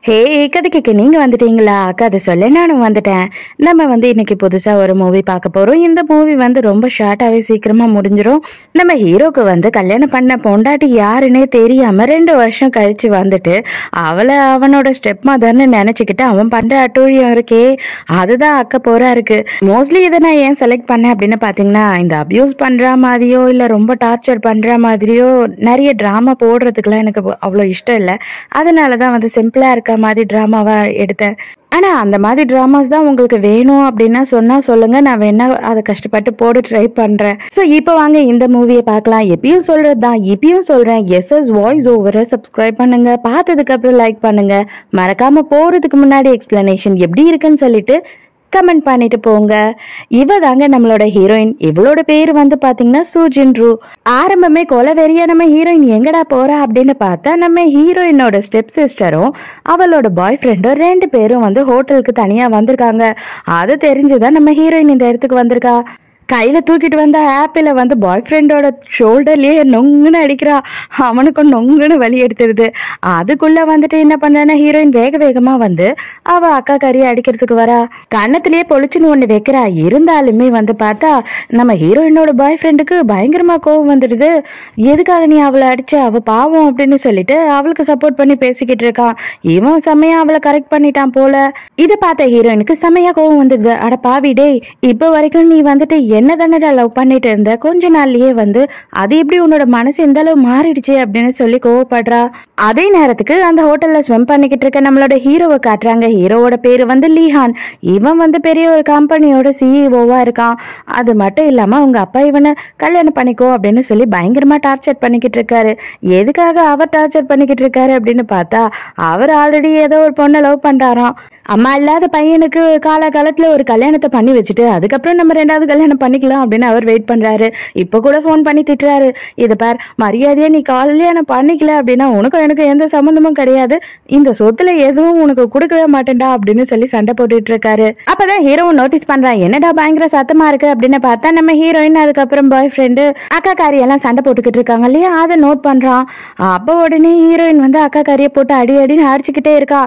ஹே கதைக்கு நீங்க வந்துட்டீங்களா? கதை சொல்ல நானும் வந்துட்டேன். நம்ம இன்னைக்கு புதுசா ஒரு மூவி பார்க்க போறோம். இந்த மூவி ரொம்ப ஷார்ட்டாவே சீக்கிரமா முடிஞ்சிரும். நம்ம ஹீரோக்கு கல்யாணம் பண்ண பொண்டாட்டி யாருன்னே தெரியாம 2 வருஷம் கழிச்சு வந்துட்டு அவளை அவனோட ஸ்டெப் மதர்னு நினைச்சுக்கிட்டு அவன் பண்ற அட்டூழியம் இருக்கே, அதுதான் அக்க போரா இருக்கு. மோஸ்ட்லி இதை நான் ஏன் செலக்ட் பண்ணேன் அப்படின்னு பாத்தீங்கன்னா, இந்த அபியூஸ் பண்ற மாதிரியோ இல்ல ரொம்ப டார்ச்சர் பண்ற மாதிரியோ நிறைய டிராமா போடுறதுக்குலாம் எனக்கு அவ்வளோ இஷ்டம் இல்லை. அதனாலதான் சிம்பிளா இருக்க மாதிரி டிராமாவா எடுத்தேன். ஆனா அந்த மாதிரி டிராமாஸ் தான் உங்களுக்கு வேணும் அப்படின்னா சொன்னா சொல்லுங்க, நான் வேணா அதை கஷ்டப்பட்டு போட ட்ரை பண்றேன். சோ இப்போ வாங்க இந்த மூவியை பார்க்கலாம். எப்பயும் சொல்றதுதான் இப்பயும் சொல்றேன், எஸ்எஸ் வாய்ஸ் ஓவரை சப்ஸ்கிரைப் பண்ணுங்க, பார்த்ததுக்கு அப்புறம் லைக் பண்ணுங்க, மறக்காம போறதுக்கு முன்னாடி எக்ஸ்பிளனேஷன் எப்படி இருக்குன்னு சொல்லிட்டு கமெண்ட் பண்ணிட்டு போங்க. இவ தாங்க நம்மளோட ஹீரோயின். இவளோட பேரு பாத்தீங்கன்னா சூஜின் ரூ. ஆரம்பமே கொலவெறியா நம்ம ஹீரோயின் எங்கடா போறா அப்படின்னு பார்த்தா, நம்ம ஹீரோயினோட ஸ்டெப் சிஸ்டரும் அவளோட பாய் ஃப்ரெண்டும் 2 பேரும் ஹோட்டலுக்கு தனியா வந்திருக்காங்க. அது தெரிஞ்சுதான் நம்ம ஹீரோயின் இந்த இடத்துக்கு வந்திருக்கா. கையில தூக்கிட்டு வந்த ஆப்பிள பாய் ஃப்ரெண்டோட ஷோல்டர்லயே நொங்குன்னு அடிக்கிறா. அவனுக்கும் நொங்குன்னு வலி எடுத்துருது. அதுக்குள்ள என்ன பண்றானா, ஹீரோயின் வேக வேகமா அவ அக்கா கறியை அடிக்கிறதுக்கு வரா. கண்ணத்திலேயே பொழிச்சுன்னு ஒண்ணு வைக்கிறா. இருந்தாலுமே பார்த்தா நம்ம ஹீரோயினோட பாய் ஃப்ரெண்டுக்கு பயங்கரமா கோவம் வந்துடுது. எதுக்காக நீ அவளை அடிச்ச, அவ பாவம் அப்படின்னு சொல்லிட்டு அவளுக்கு சப்போர்ட் பண்ணி பேசிக்கிட்டு இருக்கான். இவன் செம்மையா அவளை கரெக்ட் பண்ணிட்டான் போல. இதை பார்த்த ஹீரோயினுக்கு செம்மையா கோவம் வந்துடுது. அட பாவி டேய், இப்ப வரைக்கும் நீ என்ன தானடா லவ் பண்ணிட்டு இருந்த, கொஞ்ச நாள்லயே அது எப்படி உன்னோட மனசு எந்த அளவு மாறிடுச்சு அப்படின்னு சொல்லி கோவப்படுறா. அதே நேரத்துக்கு அந்த ஹோட்டல்ல ஸ்விம் பண்ணிக்கிட்டு இருக்க நம்மளோட ஹீரோவை காட்டுறாங்க. ஹீரோவோட பேரு லீஹான். இவன் பெரிய ஒரு கம்பெனியோட சிஇஓவா இருக்கான். அது மட்டும் இல்லாம அவங்க அப்பா இவனை கல்யாணம் பண்ணிக்கோ அப்படின்னு சொல்லி பயங்கரமா டார்ச்சர் பண்ணிக்கிட்டு இருக்காரு. எதுக்காக அவர் டார்ச்சர் பண்ணிக்கிட்டு இருக்காரு அப்படின்னு பார்த்தா, அவர் ஆல்ரெடி ஏதோ ஒரு பொண்ணை லவ் பண்றாராம். அம்மா இல்லாத பையனுக்கு காலகாலத்துல ஒரு கல்யாணத்தை பண்ணி வச்சுட்டு அதுக்கப்புறம் நம்ம 2வது கல்யாணம் பண்ணிக்கலாம் அப்படின்னு அவர் வெயிட் பண்றாரு. இப்ப கூட போன் பண்ணி திட்டுறாரு. இதை பார், மரியாதையா நீ கல்யாணம் பண்ணிக்கல அப்படின்னா உனக்கும் எனக்கு எந்த சம்பந்தமும் கிடையாது, இந்த சொத்துல எதுவும் உனக்கு கொடுக்கவே மாட்டேன்டா அப்படின்னு சொல்லி சண்டை போட்டுட்டு இருக்காரு. அப்பதான் ஹீரோவும் நோட்டீஸ் பண்றான், என்னடா பயங்கர சத்தமா இருக்கு அப்படின்னு பார்த்தா நம்ம ஹீரோயின் அதுக்கப்புறம் பாய் ஃப்ரெண்டு அக்கா காரியெல்லாம் சண்டை போட்டுக்கிட்டு இருக்காங்க இல்லையா, அதை நோட் பண்றான். அப்ப உடனே ஹீரோயின் அக்கா காரிய போட்டு அடி அடின்னு அடிச்சுக்கிட்டே இருக்கா.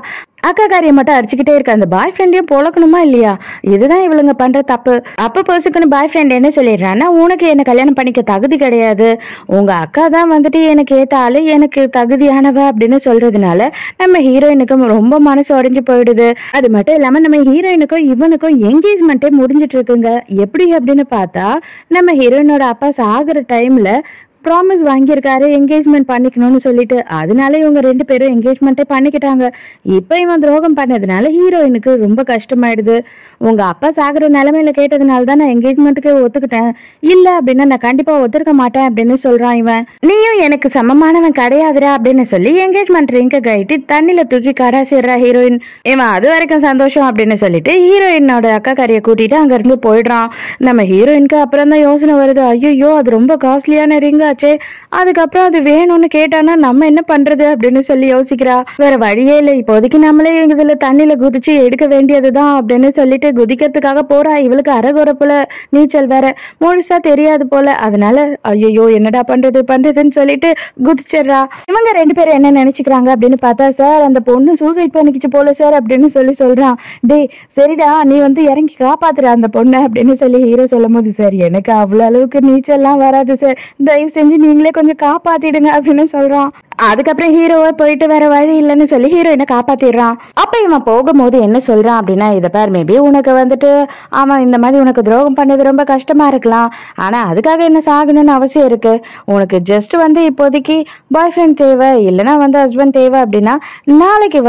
அக்கா காரியை மட்டும் அடிச்சுக்கிட்டே இருக்க அந்த பாய் ஃப்ரெண்டையும் பொழக்கணுமா இல்லையா, இதுதான் இவளுங்க பண்ற தப்பு. அப்ப பர்சுக்குன்னு பாய் ஃப்ரெண்ட் என்ன சொல்லிடுறான்னா, உனக்கு என்ன கல்யாணம் பண்ணிக்க தகுதி கிடையாது, உங்க அக்கா தான் எனக்கு ஏத்த ஆளு, எனக்கு தகுதியானவ அப்படின்னு சொல்றதுனால நம்ம ஹீரோயினுக்கும் ரொம்ப மனசு உடைஞ்சு போயிடுது. அது மட்டும் இல்லாம நம்ம ஹீரோயினுக்கும் இவனுக்கும் என்கேஜ்மெண்ட்டே முடிஞ்சிட்டு இருக்குங்க. எப்படி அப்படின்னு பார்த்தா, நம்ம ஹீரோயினோட அப்பா சாகுற டைம்ல ப்ராமிஸ் வாங்கியிருக்காரு என்கேஜ்மெண்ட் பண்ணிக்கணும்னு சொல்லிட்டு. அதனால இவங்க 2 பேரும் என்கேஜ்மெண்ட்டே பண்ணிக்கிட்டாங்க. இப்ப இவன் துரோகம் பண்ணதுனால ஹீரோயினுக்கு ரொம்ப கஷ்டமாயிடுது. உங்க அப்பா சாகுற நிலைமையில கேட்டதுனால தான் நான் என்கேஜ்மெண்ட்டுக்கு ஒத்துக்கிட்டேன், இல்ல அப்படின்னா நான் கண்டிப்பா ஒத்துருக்க மாட்டேன் அப்படின்னு சொல்றான் இவன். நீயும் எனக்கு சமமானவன் கிடையாதுரா அப்படின்னு சொல்லி என்கேஜ்மெண்ட் ரிங்க கட்டி தண்ணில தூக்கி கடாசிடுறா ஹீரோயின். இவன் அது வரைக்கும் சந்தோஷம் அப்படின்னு சொல்லிட்டு ஹீரோயினோட அக்கா கறியை கூட்டிட்டு அங்க இருந்து போயிடுறான். நம்ம ஹீரோயினுக்கு அப்புறம் தான் யோசனை வருது, ஐயோ அது ரொம்ப காஸ்ட்லியான ரிங், அதுக்கப்புறம் அது வேணும்னு கேட்டானா நம்ம என்ன பண்றது அப்படின்னு சொல்லி யோசிக்கிறா. வேற வழியே இல்லை, இப்போதைக்கு நம்மளே இதுல தண்ணியில குதிச்சு எடுக்க வேண்டியதுதான் அப்படின்னு சொல்லிட்டு குதிக்கிறதுக்காக போறா. இவளுக்கு அரகுறப்புல நீச்சல் வேற முழுசா தெரியாது போல. அதனால ஐயோ என்னடா பண்றதுன்னு சொல்லிட்டு குதிச்சிடுறா. இவங்க 2 பேரும் என்ன நினைச்சுக்கிறாங்க அப்படின்னு பார்த்தா, சார் அந்த பொண்ணு சூசைட் பண்ணிக்கிச்சு போல சார் அப்படின்னு சொல்றான். டே சரிடா, நீ இறங்கி காப்பாத்துற அந்த பொண்ணு அப்படின்னு சொல்லி ஹீரோ சொல்லும் போது, சார் எனக்கு அவ்வளவு அளவுக்கு நீச்சல்லாம் வராது சார், தயவு செஞ்சு நீங்களே கொஞ்சம் காப்பாத்திடுங்க அப்படின்னு சொல்றான். அதுக்கப்புறம் ஹீரோவை போயிட்டு வேற வழி இல்லைன்னு சொல்லி ஹீரோயினை காப்பாத்திடுறான். அப்ப இவன் போகும்போது என்ன சொல்றான் அப்படின்னா, இதை பார், மேபி உனக்கு அவன் இந்த மாதிரி உனக்கு துரோகம் பண்ணது ரொம்ப கஷ்டமா இருக்கலாம், ஆனா அதுக்காக என்ன சாகணும்னு அவசியம் இருக்கு, உனக்கு ஜஸ்ட் இப்போதைக்கு பாய் ஃப்ரெண்ட் தேவை, இல்லைன்னா ஹஸ்பண்ட் தேவை அப்படின்னா நாளைக்கு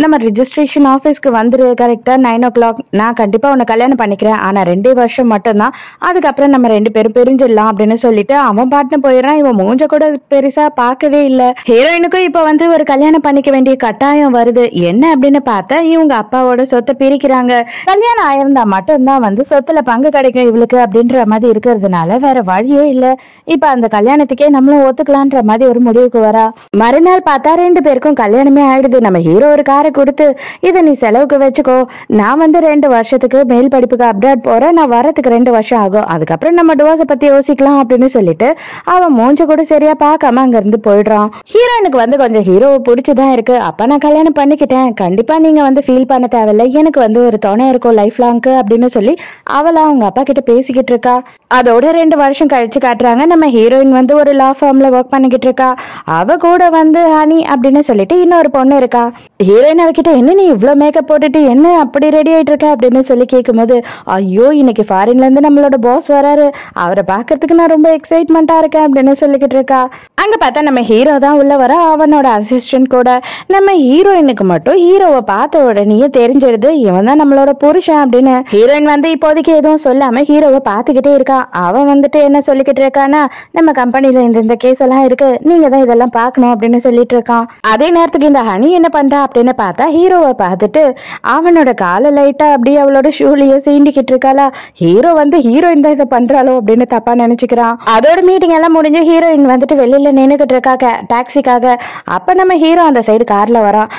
நம்ம ரிஜிஸ்ட்ரேஷன் ஆஃபீஸ்க்கு வந்துரு, கரெக்டா 9 o'clock. நான் கண்டிப்பா உன்னை கல்யாணம் பண்ணிக்கிறேன், ஆனா 2 வருஷம் மட்டும்தான், அதுக்கப்புறம் நம்ம 2 பேரும் பிரிஞ்சிடலாம் அப்படின்னு சொல்லிட்டு அவன் பாட்டுன்னு போயிடுறான். இவன் மூஞ்ச கூட பெருசா பார்க்கவே இல்லை. ஹீரோயினுக்கும் இப்ப ஒரு கல்யாணம் பண்ணிக்க வேண்டிய கட்டாயம் வருது. என்ன அப்படின்னு பார்த்தா, இவங்க அப்பாவோட சொத்தை பிரிக்கிறாங்க. கல்யாணம் ஆயிருந்தா மட்டும்தான் சொத்துல பங்கு கிடைக்கும் இவளுக்கு அப்படின்ற மாதிரி இருக்கிறதுனால வேற வழியே இல்ல. இப்ப அந்த கல்யாணத்துக்கே நம்மளும் ஒத்துக்கலான்ற மாதிரி ஒரு முடிவுக்கு வரா. மறுநாள் பார்த்தா 2 பேருக்கும் கல்யாணமே ஆயிடுது. நம்ம ஹீரோ ஒரு காரை கொடுத்து, இதை நீ செலவுக்கு வச்சுக்கோ, நான் 2 வருஷத்துக்கு மேல் படிப்புக்கு அப்ராட் போறேன், நான் வரத்துக்கு 2 வருஷம் ஆகும், அதுக்கப்புறம் நம்ம டிவோர்ஸை பத்தி யோசிக்கலாம் அப்படின்னு சொல்லிட்டு அவன் மூஞ்ச கூட சரியா பார்க்காம அங்க இருந்து போயிடுறான். ஹீரோயினுக்கு வந்து கொஞ்சம் ஹீரோவை பிடிச்சுதான் இருக்கு. அப்ப நான் கல்யாணம் பண்ணிக்கிட்டேன், கண்டிப்பா நீங்க வந்து ஃபீல் பண்ண தேவையில்லை, எனக்கு வந்து ஒரு துணை இருக்கும் லைஃப் லாங்க்கு அப்படின்னு சொல்லி அவளா அவங்க அப்பா கிட்ட பேசிக்கிட்டு இருக்கா. அதோட 2 வருஷம் கழிச்சு காட்டுறாங்க, நம்ம ஹீரோயின் வந்து ஒரு லா ஃபார்ம்ல ஒர்க் பண்ணிக்கிட்டு இருக்கா. அவ கூட வந்து ஹனி அப்படின்னு சொல்லிட்டு இன்னொரு பொண்ணு இருக்கா. ஹீரோயின் அவகிட்ட என்ன நீ இவ்வளவு மேக்கப் போட்டுட்டு என்ன அப்படி ரெடி ஆயிட்டு இருக்க அப்படின்னு சொல்லி கேட்கும்போது, ஐயோ இன்னைக்கு ஃபாரின்ல இருந்து நம்மளோட பாஸ் வராரு, அவரை பாக்குறதுக்கு நான் ரொம்ப எக்ஸைட்மெண்டா இருக்கேன் அப்படின்னு சொல்லிக்கிட்டு இருக்கா. அங்க பார்த்தா நம்ம ஹீரோ தான் உள்ள வர, அவனோட அசிஸ்டன்ட் கூட. நம்ம ஹீரோயினுக்கு மட்டும் ஹீரோவை பார்த்த உடனே தெரிஞ்சிடுது இவன் தான் நம்மளோட புருஷன் அப்படின்னு. ஹீரோயின் வந்து இப்போதைக்கு எதுவும் சொல்லாம ஹீரோவை பார்த்துக்கிட்டே இருக்கா. அவன் வந்துட்டு என்ன சொல்லிக்கிட்டு இருக்கானா, நம்ம கம்பெனில இந்த கேஸ் எல்லாம் இருக்கு, நீங்க தான் இதெல்லாம் பார்க்கணும் அப்படின்னு சொல்லிட்டு இருக்கான். அதே நேரத்துக்கு இந்த ஹனி என்ன பண்றா அப்படின்னு பார்த்தா ஹீரோவை பார்த்துட்டு அவனோட காலை லைட்டா அப்படியே அவளோட ஷூலையே சீண்டிக்கிட்டு இருக்காளா. ஹீரோ வந்து ஹீரோயின் தான் இதை பண்றாளோ அப்படின்னு தப்பா நினைச்சுக்கிறான். அதோட மீட்டிங் எல்லாம் முடிஞ்சு ஹீரோயின் வந்துட்டு வெளியில நின்னுக்கிட்டு இருக்காங்க டாக்ஸிக்காக. அப்ப நம்ம ஹீரோ அந்த சைடு கார்ல வரான்.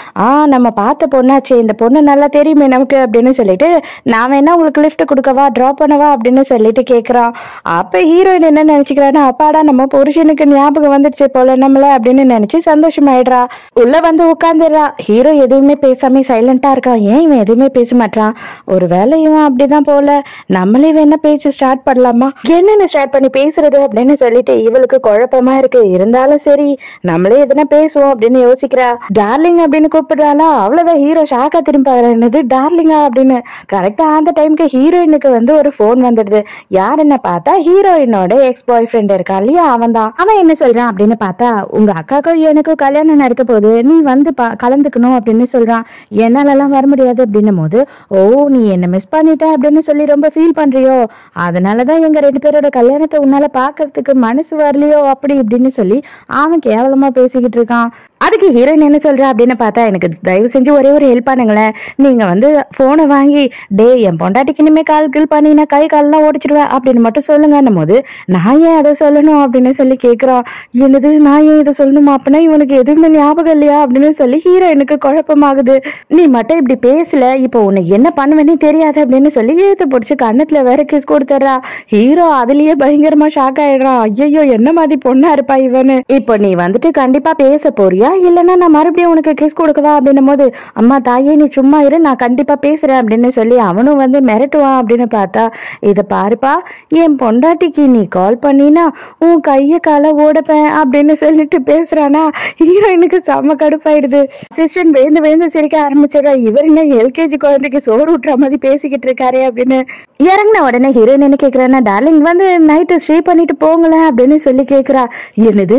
நம்ம பார்த்த பொண்ணாச்சு, இந்த பொண்ணு நல்லா தெரியுமே நமக்கு அப்படின்னு சொல்லிட்டு, நான் வேணா உங்களுக்கு லிஃப்ட் கொடுக்கவா டிராப் பண்ணவா அப்படின்னு சொல்லிட்டு கேட்கிறான். அப்ப ஹீரோயின் என்ன நினைச்சுக்கிறான்னா, அப்பாடா நம்ம புருஷனுக்கு ஞாபகம் வந்துடுச்சு போல நம்மள அப்படின்னு நினைச்சு சந்தோஷமாயிடுறா. உள்ள வந்து உட்காந்துடுறா. ஹீரோ எதுவுமே பேசாம சைலண்டா இருக்கான். ஏன் இவன் எதுவுமே பேச மாட்டான், ஒருவேளை இவன் அப்படிதான் போல, நம்மளே வேணா பேச்சு ஸ்டார்ட் பண்ணலாமா, என்னென்ன ஸ்டார்ட் பண்ணி பேசுறது அப்படின்னு சொல்லிட்டு இவளுக்கு குழப்பமா இருக்கு. இருந்தாலும் சரி நம்மளே எதுனா பேசுவோம் அப்படின்னு யோசிக்கிறா. டார்லிங் அப்படின்னு கூப்பிடுறாளா. அவ்வளவுதான் ஹீரோ ஷாக்கா திரும்ப என்னது டார்லிங்கா அப்படின்னு. கரெக்டா அந்த டைமுக்கு ஹீரோயினுக்கு வந்து ஒரு போன் வந்துடுது. யாருன்னு பார்த்தா ஹீரோயினோட எக்ஸ் பாய் ஃப்ரெண்ட் இருக்கா இல்லையா, அவன் தான். அவன் என்ன சொல்றான் அப்படின்னு பார்த்தா, உங்க அக்காக்கும் எனக்கும் கல்யாணம் நடக்க போது, நீ வந்து கலந்துக்கணும் அப்படின்னு சொல்றான். என்னாலலாம் வர முடியாது அப்படின்னும் போது, ஓ நீ என்ன மிஸ் பண்ணிட்ட அப்படின்னு சொல்லி ரொம்ப ஃபீல் பண்றியோ, அதனாலதான் எங்க 2 பேரோட கல்யாணத்தை உன்னால பாக்குறதுக்கு மனசு வரலையோ அப்படி இப்படின்னு சொல்லி அவன் கேவலமா பேசிக்கிட்டு இருக்கான். அதுக்கு ஹீரோயின் என்ன சொல்றா அப்படின்னு பார்த்தா, எனக்கு தயவு செஞ்சு ஒரே ஒரு ஹெல்ப் பண்ணுங்களேன், நீங்க வந்து போனை வாங்கி டே என் பொண்டாட்டிக்கு இனிமே கால் பண்ணினா கை கால்லாம் ஓடிச்சிடுவேன் அப்படின்னு மட்டும் சொல்லுங்கன்னும் போது, நான் ஏன் அதை சொல்லணும் அப்படின்னு சொல்லி கேட்கிறான். என்னது நான் ஏன் இதை சொல்லணுமா, அப்படின்னா இவனுக்கு எதுவுமே ஞாபகம் இல்லையா அப்படின்னு சொல்லி ஹீரோயினுக்கு குழப்பமாகுது. நீ மட்டும் இப்படி பேசல, இப்போ உனக்கு என்ன பண்ணுவேன்னே தெரியாது அப்படின்னு சொல்லி இழுத்து பிடிச்சி கண்ணத்துல வேற கிஸ் கொடுத்துறா. ஹீரோ அதுலயே பயங்கரமா ஷாக் ஆயிடுறான். ஐயோ என்ன மாதிரி பொண்ணா இருப்பா இவனு, இப்போ நீ வந்துட்டு கண்டிப்பா பேச போறியா இல்லைன்னா நான் மறுபடியும் உனக்கு கிஸ் கொடுக்கவா அப்படின்னும் போது, அம்மா தாயே நீ சும்மா இரு, நான் கண்டிப்பா பேசுறேன் அப்படின்னு சொல்லி அவனும் வந்து மிரட்டுவான். அப்படின்னு பார்த்தா, இதை பாருப்பா என் பொண்டாட்டிக்கு நீ கால் பண்ணினா உன் கைய காலை ஓடப்பேன் அப்படின்னு சொல்லிட்டு பேசுறானா. ஹீரோயினுக்கு செம்ம கடுப்பாயிடுது. அசிஸ்டன்ட் வேந்து சிரிக்க ஆரம்பிச்சிடா. இவர் என்ன எல்கேஜி குழந்தைக்கு சோறு ஊட்டுற மாதிரி பேசிக்கிட்டு இருக்காரு அப்படின்னு. இறங்கின உடனே ஹீரோயின் என்ன கேட்கிறான்னா, டார்லிங் வந்து நைட்டு ஸ்டே பண்ணிட்டு போங்களேன் அப்படின்னு சொல்லி கேட்கிறா. என்னது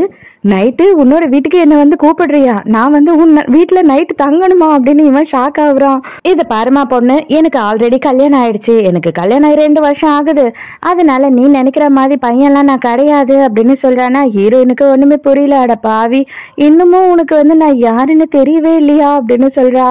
நைட்டு உன்னோட வீட்டுக்கு என்ன வந்து கூப்பிடுறியா, நான் வந்து உன் வீட்டுல நைட்டு தங்கணுமா அப்படின்னு இவன் ஷாக் ஆகுறான். இதை பாருமா பொண்ணு, எனக்கு ஆல்ரெடி கல்யாணம் ஆயிடுச்சு, எனக்கு கல்யாணம் ஆகி 2 வருஷம் ஆகுது, அதனால நீ நினைக்கிற மாதிரி பையன்லாம் நான் கிடையாது அப்படின்னு சொல்றானா. ஹீரோயினுக்கு ஒண்ணுமே புரியல. அட பாவி, இன்னமும் உனக்கு வந்து நான் யாருன்னு தெரியவே இல்லையா அப்படின்னு சொல்றா.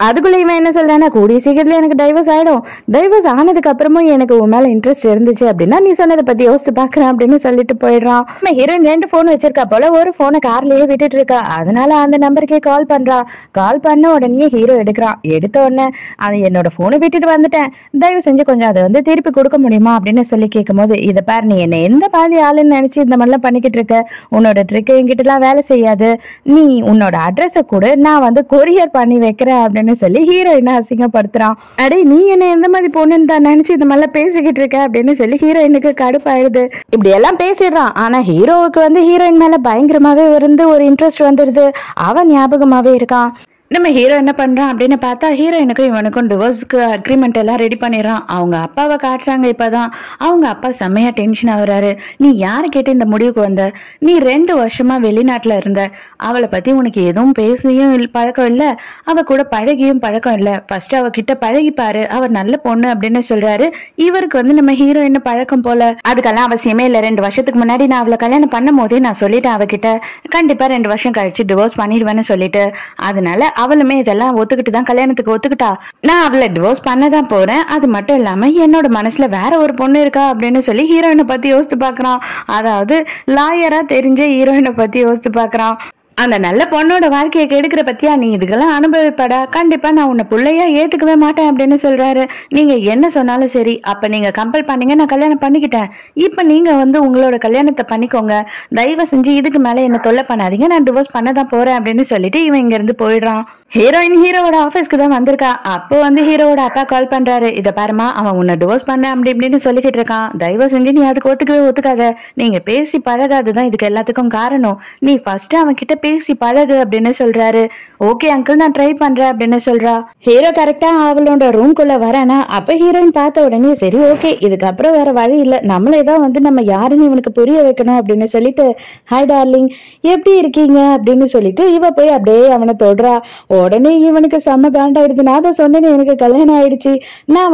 அதுக்குள்ள இவன் என்ன சொல்றானா, கூடிய சீக்கிரத்துல எனக்கு டைவர்ஸ் ஆயிடும், டைவர்ஸ் ஆனதுக்கு அப்புறமும் எனக்கு உன் மேல இன்ட்ரெஸ்ட் இருந்துச்சு அப்படின்னா நீ சொன்னதை பத்தி யோசித்து பாக்குறேன் அப்படின்னு சொல்லிட்டு போயிடுறான். ஹீரோயின் 2 போன் வச்சிருக்கா போல, ஒரு போனை கார்லயே விட்டுட்டு இருக்கா. அதனால அந்த நம்பருக்கே கால் பண்றா. கால் பண்ண உடனே ஹீரோ எடுக்கிறான். எடுத்த உடனே, அது என்னோட போனை விட்டுட்டு வந்துட்டேன், தயவு செஞ்சு கொஞ்சம் அதை வந்து திருப்பி கொடுக்க முடியுமா அப்படின்னு சொல்லி கேட்கும் போது, இதை பாரு நீ என்ன எந்த பாதி ஆளுன்னு நினைச்சு இந்த மாதிரிலாம் பண்ணிக்கிட்டு இருக்க, உன்னோட ட்ரிக் என்கிட்ட எல்லாம் வேலை செய்யாது, நீ உன்னோட அட்ரஸை கூட நான் வந்து கொரியர் பண்ணி வைக்கிறேன் அப்படின்னு சொல்லி ஹீரோயினை அசிங்கப்படுத்துறான். அடே நீ என்ன எந்த மாதிரி பொண்ணுன்னு தான் நினைச்சு இந்த மாதிரிலாம் பேசிக்கிட்டு இருக்க அப்படின்னு சொல்லி ஹீரோயினுக்கு கடுப்பாயிடுது. இப்படி எல்லாம் பேசிடுறான். ஆனா ஹீரோவுக்கு வந்து ஹீரோயின் மேல பயங்கரமாவே இருந்து ஒரு இன்ட்ரெஸ்ட் வந்துடுது. அவன் ஞாபகமாவே இருக்கான். நம்ம ஹீரோ என்ன பண்றான் அப்படின்னு பார்த்தா, ஹீரோயினுக்கும் இவனுக்கும் டிவோர்ஸ்க்கு அக்ரிமெண்ட் எல்லாம் ரெடி பண்ணிடுறான். அவங்க அப்பாவை காட்டுறாங்க. இப்பதான் அவங்க அப்பா செம்மையா டென்ஷன் ஆகுறாரு. நீ யாரு கேட்டு இந்த முடிவுக்கு வந்த, நீ 2 வருஷமா வெளிநாட்டுல இருந்த, அவளை பத்தி உனக்கு எதுவும் பேசியும் பழக்கம் இல்ல, அவ கூட பழகியும் பழக்கம் இல்ல, ஃபர்ஸ்ட் அவ கிட்ட பழகிப்பாரு, அவ நல்ல பொண்ணு அப்படின்னு சொல்றாரு. இவருக்கு வந்து நம்ம ஹீரோயின் பழக்கம் போல. அதுக்கெல்லாம் அவசியமே இல்ல, 2 வருஷத்துக்கு முன்னாடி நான் அவளை கல்யாணம் பண்ணும் போதே நான் சொல்லிட்டேன் அவகிட்ட, கண்டிப்பா 2 வருஷம் கழிச்சு டிவோர்ஸ் பண்ணிடுவேன்னு சொல்லிட்டு. அதனால அவளுமே இதெல்லாம் ஒத்துக்கிட்டு தான் கல்யாணத்துக்கு ஒத்துக்கிட்டா. நான் அவளை டிவோர்ஸ் பண்ணதான் போறேன். அது மட்டும் இல்லாம என்னோட மனசுல வேற ஒரு பொண்ணு இருக்கா அப்படின்னு சொல்லி ஹீரோயினை பத்தி யோசித்து பாக்குறான். அதாவது லாயரா தெரிஞ்ச ஹீரோயினை பத்தி யோசித்து பாக்குறான். அந்த நல்ல பொண்ணோட வாழ்க்கையை கெடுக்கிற பத்தியா, நீ இதுக்கெல்லாம் அனுபவிப்படா, கண்டிப்பா நான் உன்னை பிள்ளையா ஏத்துக்கவே மாட்டேன் அப்படின்னு சொல்றாரு. நீங்க என்ன சொன்னாலும் சரி, அப்ப நீங்க கம்பல் பண்ணீங்க, நான் கல்யாணம் பண்ணிக்கிட்டேன். இப்ப நீங்க உங்களோட கல்யாணத்தை பண்ணிக்கோங்க, தயவு செஞ்சு இதுக்கு மேல என்ன தொல்லை பண்ணாதீங்க, நான் டிவோர்ஸ் பண்ணதான் போறேன் அப்படின்னு சொல்லிட்டு இவன் இங்க இருந்து போயிடுறான். ஹீரோயின் ஹீரோவோட ஆபீஸ்க்கு தான் வந்திருக்கா. அப்போ ஹீரோவோட அப்பா கால் பண்றாரு. இத பாருமா, அவன் உன்னை டிவோர்ஸ் பண்ண அப்படி இப்படின்னு சொல்லிக்கிட்டு இருக்கான், தயவு செஞ்சு நீ அதுக்கு ஒத்துக்காத, நீங்க பேசி பழகாதுதான் இதுக்கு எல்லாத்துக்கும் காரணம், நீ ஃபர்ஸ்ட் அவன் கிட்ட பேசி பழகு அப்படின்னு சொல்றாரு. ஓகே அங்கிள், நான் ட்ரை பண்றேன் அப்படின்னு சொல்றா. ஹீரோ கரெக்டா அவளோட ரூம்குள்ள வரானா, அப்ப ஹீரோயின் பார்த்த உடனே சரி ஓகே, இதுக்கப்புறம் வேற வழி இல்ல, நம்மளே தான் நம்ம யாருன்னு இவனுக்கு புரிய வைக்கணும் அப்படின்னு சொல்லிட்டு, ஹாய் டார்லிங் எப்படி இருக்கீங்க அப்படின்னு சொல்லிட்டு இவ போய் அப்படியே அவனை தொடுறா. உடனே இவனுக்கு செம்ம காண்டாயிடுது. நான் தான் சொன்னேன்னு, எனக்கு கல்யாணம் ஆயிடுச்சு, நான்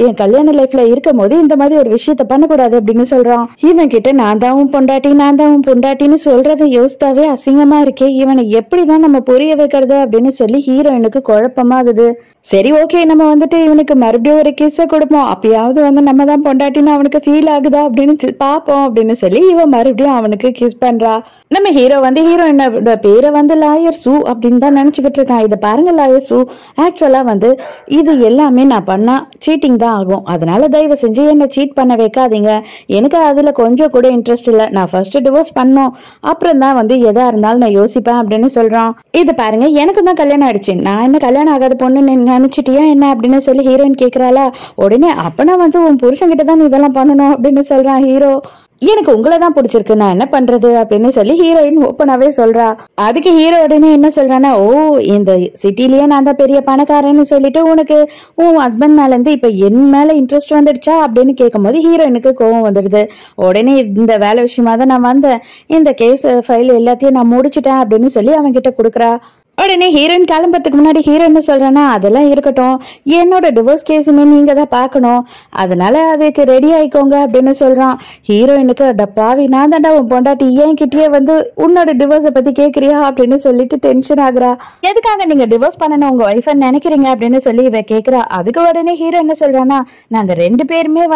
என் கல்யாண லைஃப்ல இருக்கும் போது இந்த மாதிரி ஒரு விஷயத்த பண்ணக்கூடாது அப்படின்னு சொல்றான். இவன் கிட்ட நான் தான் பொண்டாட்டின்னு சொல்றதை யோசித்தாவே அசிங்கமா இருக்கே, இவனை எப்படிதான் நம்ம புரிய வைக்கிறது அப்படின்னு சொல்லி ஹீரோயினுக்கு குழப்பமாகுது. சரி ஓகே, நம்ம இவனுக்கு மறுபடியும் ஒரு கிஸ்ஸ கொடுப்போம், அப்பயாவது நம்ம தான் பொண்டாட்டின்னு அவனுக்கு ஃபீல் ஆகுதா அப்படின்னு பாப்போம் அப்படின்னு சொல்லி இவன் மறுபடியும் அவனுக்கு கிஸ் பண்றா. நம்ம ஹீரோ ஹீரோயினோட பேரை லாயர் சூ அப்படின்னு தான் நினைச்சுக்கிட்டு இருக்கான். இதை பாருங்க லாயர் சூ, ஆக்சுவலா இது எல்லாமே நான் பண்ணா சீட்டிங் தான் ஆகும், அதனால தயவு செஞ்சு என்ன சீட் பண்ண வைக்காதீங்க, எனக்கு அதுல கொஞ்சம் கூட இன்ட்ரெஸ்ட் இல்ல, நான் ஃபர்ஸ்ட் டிவோர்ஸ் பண்ணோம், அப்புறம் தான் எதா இருந்தாலும் நான் யோசிப்பேன் அப்படின்னு சொல்றான். இது பாருங்க, எனக்கு தான் கல்யாணம் ஆயிடுச்சு, நான் என்ன கல்யாணம் ஆகாத பொண்ணு நினைச்சிட்டியா என்ன அப்படின்னு சொல்லி ஹீரோயின் கேக்குறாளா. உடனே அப்பனா உன் புருஷன் கிட்ட தான் நீ இதெல்லாம் பண்ணணும் அப்படின்னு சொல்றான் ஹீரோ. எனக்கு உங்களை தான் பிடிச்சிருக்கு, நான் என்ன பண்றது அப்படின்னு சொல்லி ஹீரோயின் ஓப்பனாவே சொல்றா. அதுக்கு ஹீரோ உடனே என்ன சொல்றானா, ஓ இந்த சிட்டிலேயே நான் தான் பெரிய பணக்காரன்னு சொல்லிட்டு உனக்கு உன் ஹஸ்பண்ட் மேல இருந்து இப்ப என் மேல இன்ட்ரெஸ்ட் வந்துடுச்சா அப்படின்னு கேட்கும் போது ஹீரோயினுக்கு கோவம் வந்துடுது. உடனே இந்த வேலை விஷயமா தான் நான் வந்தேன், இந்த கேஸ் ஃபைல் எல்லாத்தையும் நான் முடிச்சுட்டேன் அப்படின்னு சொல்லி அவன் கிட்ட கொடுக்குறா. உடனே ஹீரோயின் கிளம்புறதுக்கு முன்னாடி ஹீரோ என்ன சொல்றானா, அதெல்லாம் இருக்கட்டும், என்னோட டிவோர்ஸ் கேஸுமே நீங்க தான் பார்க்கணும், அதனால அதுக்கு ரெடி ஆயிக்கோங்க அப்படின்னு சொல்றான். ஹீரோயினுக்கு டப்பாவி, நான் தாண்டா உன் பொண்டாட்டி, ஏன் கிட்டயே உன்னோட டிவோர்ஸை பத்தி கேக்குறியா அப்படின்னு சொல்லிட்டு டென்ஷன் ஆகுறா. எதுக்காக நீங்க டிவோர்ஸ் பண்ணணும் உங்க ஒய்ஃப் நினைக்கிறீங்க அப்படின்னு சொல்லி இவ கேக்குறா. அதுக்கு உடனே ஹீரோ என்ன சொல்றானா, நாங்க ரெண்டு பேருமே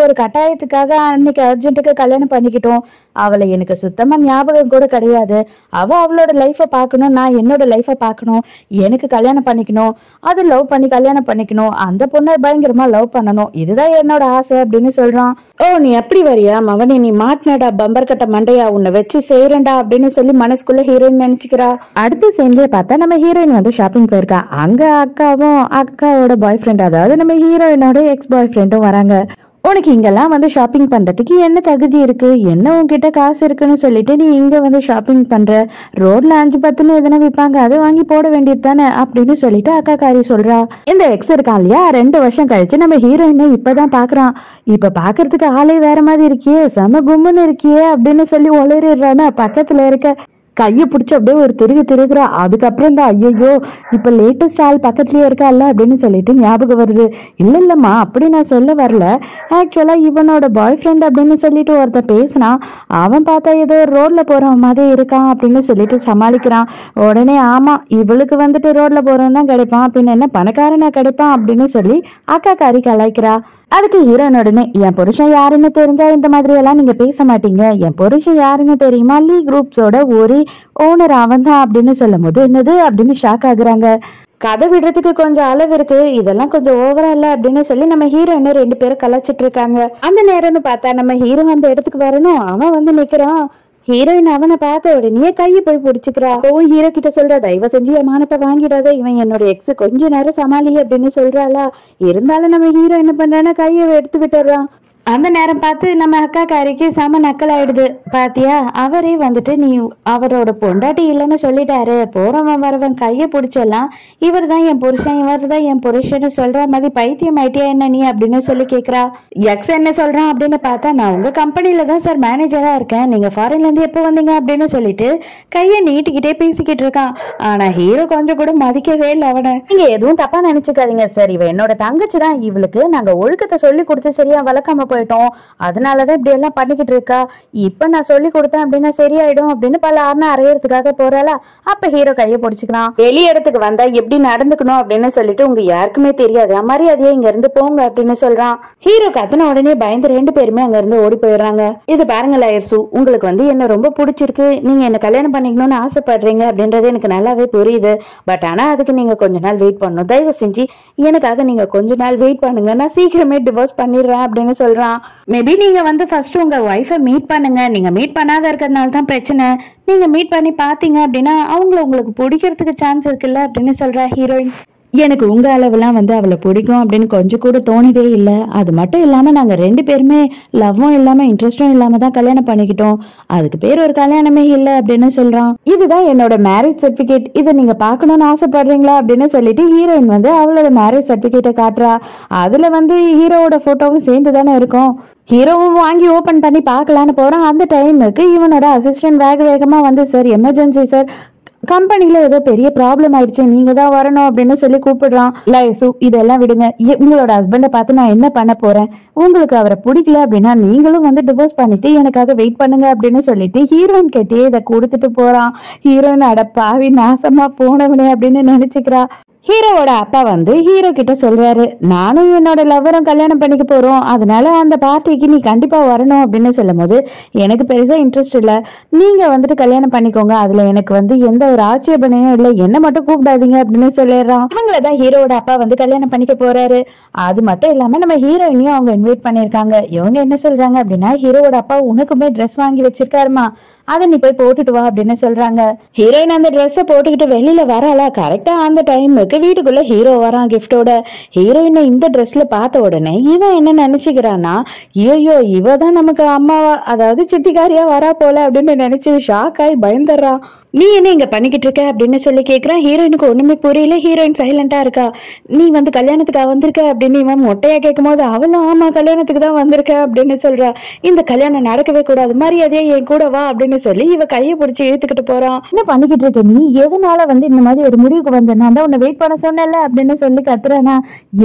ஒரு கட்டாயத்துக்காக அன்னைக்கு அர்ஜென்ட்டுக்கு கல்யாணம் பண்ணிக்கிட்டோம், அவளை எனக்கு சுத்தமா ஞாபகம் கூட கிடையாது, அவளோட லைஃபை பார்க்கணும், நான் என்னோட லைஃப் பார்க்கணும், எனக்கு கல்யாணம் பண்ணிக்கணும், அது லவ் பண்ணி கல்யாணம் பண்ணிக்கணும், அந்த பொண்ணை பயங்கரமா லவ் பண்ணணும், இதுதான் என்னோட ஆசை அப்படின்னு சொல்றான். ஓ நீ எப்படி வரியா மகனே, நீ மாட்டினடா பம்பர் கட்ட மண்டையா, உன்னை வச்சு செய்யறேன்டா அப்படின்னு சொல்லி மனசுக்குள்ள ஹீரோயின் நினைச்சுக்கிறா. அடுத்த சீன்லயே பார்த்தா நம்ம ஹீரோயின் ஷாப்பிங் போயிருக்கா. அங்க அக்காவும் அக்காவோட பாய் ஃப்ரெண்ட், அதாவது நம்ம ஹீரோயினோட எக்ஸ் பாய் ஃப்ரெண்டும் வராங்க. உனக்கு இங்கெல்லாம் ஷாப்பிங் பண்றதுக்கு என்ன தகுதி இருக்கு, என்ன உன்கிட்ட காசு இருக்குன்னு சொல்லிட்டு நீ இங்க ஷாப்பிங் பண்ற, ரோட்ல 5-10 எதனா விற்பாங்க, அதை வாங்கி போட வேண்டியது தானே அப்படின்னு சொல்லிட்டு அக்கா காரி சொல்றா. இந்த எக்ஸ் இருக்கான் இல்லையா, 2 வருஷம் கழிச்சு நம்ம ஹீரோயினை இப்பதான் பாக்குறான், இப்ப பாக்குறதுக்கு ஆளே வேற மாதிரி இருக்கியே, செம கும்முன்னு இருக்கியே அப்படின்னு சொல்லி ஒளிறானா. பக்கத்துல இருக்க கையை பிடிச்சி அப்படியே ஒரு திருகுறா. அதுக்கப்புறம் தான் ஐயோ இப்ப லேட்டஸ்ட் ஆள் பக்கத்துலயே இருக்கா அப்படின்னு சொல்லிட்டு ஞாபகம் வருது. இல்லம்மா அப்படி நான் சொல்ல வரல, ஆக்சுவலா இவனோட பாய் ஃப்ரெண்ட் அப்படின்னு சொல்லிட்டு ஒருத்தன் பேசினான், அவன் பார்த்தா ஏதோ ரோட்ல போறவன் மாதிரி இருக்கான் அப்படின்னு சொல்லிட்டு சமாளிக்கிறான். உடனே ஆமா இவளுக்கு ரோட்ல போறவன் தான் கிடைப்பான், பின்ன என்ன பணக்காரனா கிடைப்பான் அப்படின்னு சொல்லி அக்கா காரி கலாய்க்கிறா. அதுக்கு ஹீரோயின் உடனே, என் புருஷன் யாருன்னு தெரிஞ்சா இந்த மாதிரி எல்லாம் நீங்க பேச மாட்டீங்க, என் புருஷன் யாருன்னு தெரியுமா, லீ குரூப்ஸோட ஒரு ஓனர் அவன் தான் அப்படின்னு சொல்லும் போது என்னது அப்படின்னு ஷாக் ஆகுறாங்க. கதை விடுறதுக்கு கொஞ்சம் அளவு இருக்கு, இதெல்லாம் கொஞ்சம் ஓவரா இல்ல அப்படின்னு சொல்லி நம்ம ஹீரோயின் 2 பேரும் கலாச்சிட்டு இருக்காங்க. அந்த நேரம்னு பார்த்தா நம்ம ஹீரோ அந்த இடத்துக்கு வரணும், அவன் நிக்கிறான். ஹீரோயின் அவனை பார்த்த உடனே கையை போய் பிடிச்சுக்கிறா. ஹீரோ கிட்ட சொல்ற, தயவு செஞ்சு என் மானத்தை வாங்கிடாத, இவன் என்னோட எக்ஸ், கொஞ்ச நேரம் சமாளி அப்படின்னு சொல்றாளா. இருந்தாலும் நம்ம ஹீரோ என்ன பண்றான்னா கையை எடுத்து விட்டுறான். அந்த நேரம் பார்த்து நம்ம அக்கா காரிக்கு செம நக்கல் ஆயிடுது. பாத்தியா, அவரே நீ அவரோட பொண்டாட்டி இல்லைன்னு சொல்லிட்டாரு, போறவன் வரவன் கைய பிடிச்செல்லாம் இவர் தான் என் புருஷன்னு சொல்ற மாதிரி பைத்தியம் ஆயிட்டியா என்ன நீ அப்படின்னு சொல்லி கேக்குறா. எக்ஸ் என்ன சொல்றான் அப்படின்னு பார்த்தா, நான் உங்க கம்பெனில தான் சார் மேனேஜரா இருக்கேன், நீங்க ஃபாரின்ல இருந்து எப்போ வந்தீங்க அப்படின்னு சொல்லிட்டு கைய நீட்டிக்கிட்டே பேசிக்கிட்டு இருக்கான். ஆனா ஹீரோ கொஞ்சம் கூட மதிக்கவே இல்லை அவனை. நீங்க எதுவும் தப்பா நினைச்சுக்காதீங்க சார், இவ என்னோட தங்கச்சி தான், இவளுக்கு நாங்க ஒழுக்கத்தை சொல்லி கொடுத்து சரியா வளர்க்காம போயிட்டோம், அதனாலதான் இப்படி எல்லாம் பண்ணிக்கிட்டு இருக்கா. இப்ப நான் சொல்லி கொடுத்தேன் அப்படின்னா சரியாயிடும் அப்படின்னு பல ஆறுன அறையறதுக்காக போறாளா. அப்ப ஹீரோ கையை பிடிச்சுக்கிறான். வெளி இடத்துக்கு வந்தா எப்படி நடந்துக்கணும் அப்படின்னு சொல்லிட்டு உங்க யாருக்குமே தெரியாது, மரியாதையா இங்க இருந்து போங்க அப்படின்னு சொல்றான். ஹீரோ கத்தன உடனே பயந்து 2 பேருமே அங்க இருந்து ஓடி போயிடுறாங்க. இது பாருங்க லாயர்சு, உங்களுக்கு வந்து என்ன ரொம்ப பிடிச்சிருக்கு, நீங்க என்ன கல்யாணம் பண்ணிக்கணும்னு ஆசைப்படுறீங்க அப்படின்றது எனக்கு நல்லாவே புரியுது. பட் ஆனா அதுக்கு நீங்க கொஞ்ச நாள் வெயிட் பண்ணணும். தயவு செஞ்சு எனக்காக நீங்க கொஞ்ச நாள் வெயிட் பண்ணுங்க, நான் சீக்கிரமே டிவோர்ஸ் பண்ணிடுறேன் அப்படின்னு சொல்றான். மேபி நீங்க வந்து ஃபர்ஸ்ட் உங்க ஒய்ஃபை மீட் பண்ணுங்க, நீங்க மீட் பண்ணாத இருக்கிறதுனால தான் பிரச்சனை. நீங்க மீட் பண்ணி பாத்தீங்க அப்படின்னா அவங்கள உங்களுக்கு பிடிக்கிறதுக்கு சான்ஸ் இருக்குல்ல அப்படின்னு சொல்றா ஹீரோயின். எனக்கு உங்க அளவுலாம் வந்து அவளை பிடிக்கும் அப்படின்னு கொஞ்சம் கூட தோணவே இல்லை. அது மட்டும் இல்லாம நாங்க 2 பேருமே லவ்வும் இல்லாம இன்ட்ரெஸ்டும் இல்லாம தான் கல்யாணம் பண்ணிக்கிட்டோம், அதுக்கு பேர் ஒரு கல்யாணமே இல்லை அப்படின்னு சொல்றான். இதுதான் என்னோட மேரேஜ் சர்டிபிகேட், இதை நீங்க பாக்கணும்னு ஆசைப்படுறீங்களா அப்படின்னு சொல்லிட்டு ஹீரோயின் வந்து அவளோட மேரேஜ் சர்டிபிகேட்டை காட்டுறா. அதுல வந்து ஹீரோவோட போட்டோவும் சேர்ந்து தானே இருக்கும். ஹீரோவும் வாங்கி ஓபன் பண்ணி பார்க்கலான்னு போறான். அந்த டைமுக்கு இவனோட அசிஸ்டன்ட் வேகமா வந்து சார் எமர்ஜென்சி சார், கம்பெனில ஏதோ பெரிய ப்ராப்ளம் ஆயிடுச்சு, நீங்க தான் வரணும் அப்படின்னு சொல்லி கூப்பிடுறான். லைசு இதெல்லாம் விடுங்க, உங்களோட ஹஸ்பண்டை பார்த்து நான் என்ன பண்ண போறேன், உங்களுக்கு அவரை பிடிக்கல அப்படின்னா நீங்களும் வந்து டிவோர்ஸ் பண்ணிட்டு எனக்காக வெயிட் பண்ணுங்க அப்படின்னு சொல்லிட்டு ஹீரோயின் கிட்டே இதை கொடுத்துட்டு போறான். ஹீரோயின் அட பாவி நாசமா போனவனே அப்படின்னு நினைச்சுக்கிறா. ஹீரோவோட அப்பா வந்து ஹீரோ கிட்ட சொல்றாரு, நானும் என்னோட லவ்வரும் கல்யாணம் பண்ணிக்க போறோம், அதனால அந்த பார்ட்டிக்கு நீ கண்டிப்பா வரணும் அப்படின்னு சொல்லும் போது எனக்கு பெருசா இன்ட்ரெஸ்ட் இல்ல, நீங்க வந்துட்டு கல்யாணம் பண்ணிக்கோங்க, அதுல எனக்கு வந்து எந்த ஒரு ஆட்சேபனையும் இல்லை, என்ன மட்டும் கூப்பிடாதீங்க அப்படின்னு சொல்லிடுறான். இவங்களதான் ஹீரோவோட அப்பா வந்து கல்யாணம் பண்ணிக்க போறாரு. அது மட்டும் இல்லாம நம்ம ஹீரோயினையும் அவங்க இன்வைட் பண்ணிருக்காங்க. இவங்க என்ன சொல்றாங்க அப்படின்னா, ஹீரோவோட அப்பா உனக்குமே ட்ரெஸ் வாங்கி வச்சிருக்காருமா, அதை நீ போய் போட்டுட்டு வா அப்படின்னு சொல்றாங்க. ஹீரோயின் அந்த ட்ரெஸ்ஸை போட்டுக்கிட்டு வெளியில வராளா. கரெக்டா அந்த டைமுக்கு வீட்டுக்குள்ள ஹீரோ வரான் கிஃப்டோட. ஹீரோயினை இந்த ட்ரெஸ்ல பார்த்த உடனே இவன் என்ன நினைச்சுக்கிறான்னா, ஐயோ இவ தான் நமக்கு அம்மாவா அதாவது சித்திகாரியா வரா போல அப்படின்னு நினைச்சு ஷாக் ஆகி பயந்துடுறான். நீ என்ன இங்க பண்ணிக்கிட்டு இருக்க அப்படின்னு சொல்லி கேட்கிறான். ஹீரோயினுக்கு ஒண்ணுமே புரியல. ஹீரோயின் சைலண்டா இருக்கா. நீ வந்து கல்யாணத்துக்கு வந்திருக்க அப்படின்னு இவன் மொட்டையா கேட்கும் போது அவளும் ஆமா கல்யாணத்துக்கு தான் வந்திருக்க அப்படின்னு சொல்றா. இந்த கல்யாணம் நடக்கவே கூடாது, மரியாதையா என் கூட வா அப்படின்னு சொல்லி இவ கையை பிடிச்சி இழுத்துக்கிட்டு போறான். என்ன பண்ணிக்கிட்டு இருக்க நீ, எதனால வந்து இந்த மாதிரி ஒரு முடிவுக்கு வந்த, நான் தான் உன்னை வெயிட் பண்ண சொன்னேன்ல அப்படின்னு சொல்லி கத்துறேனா.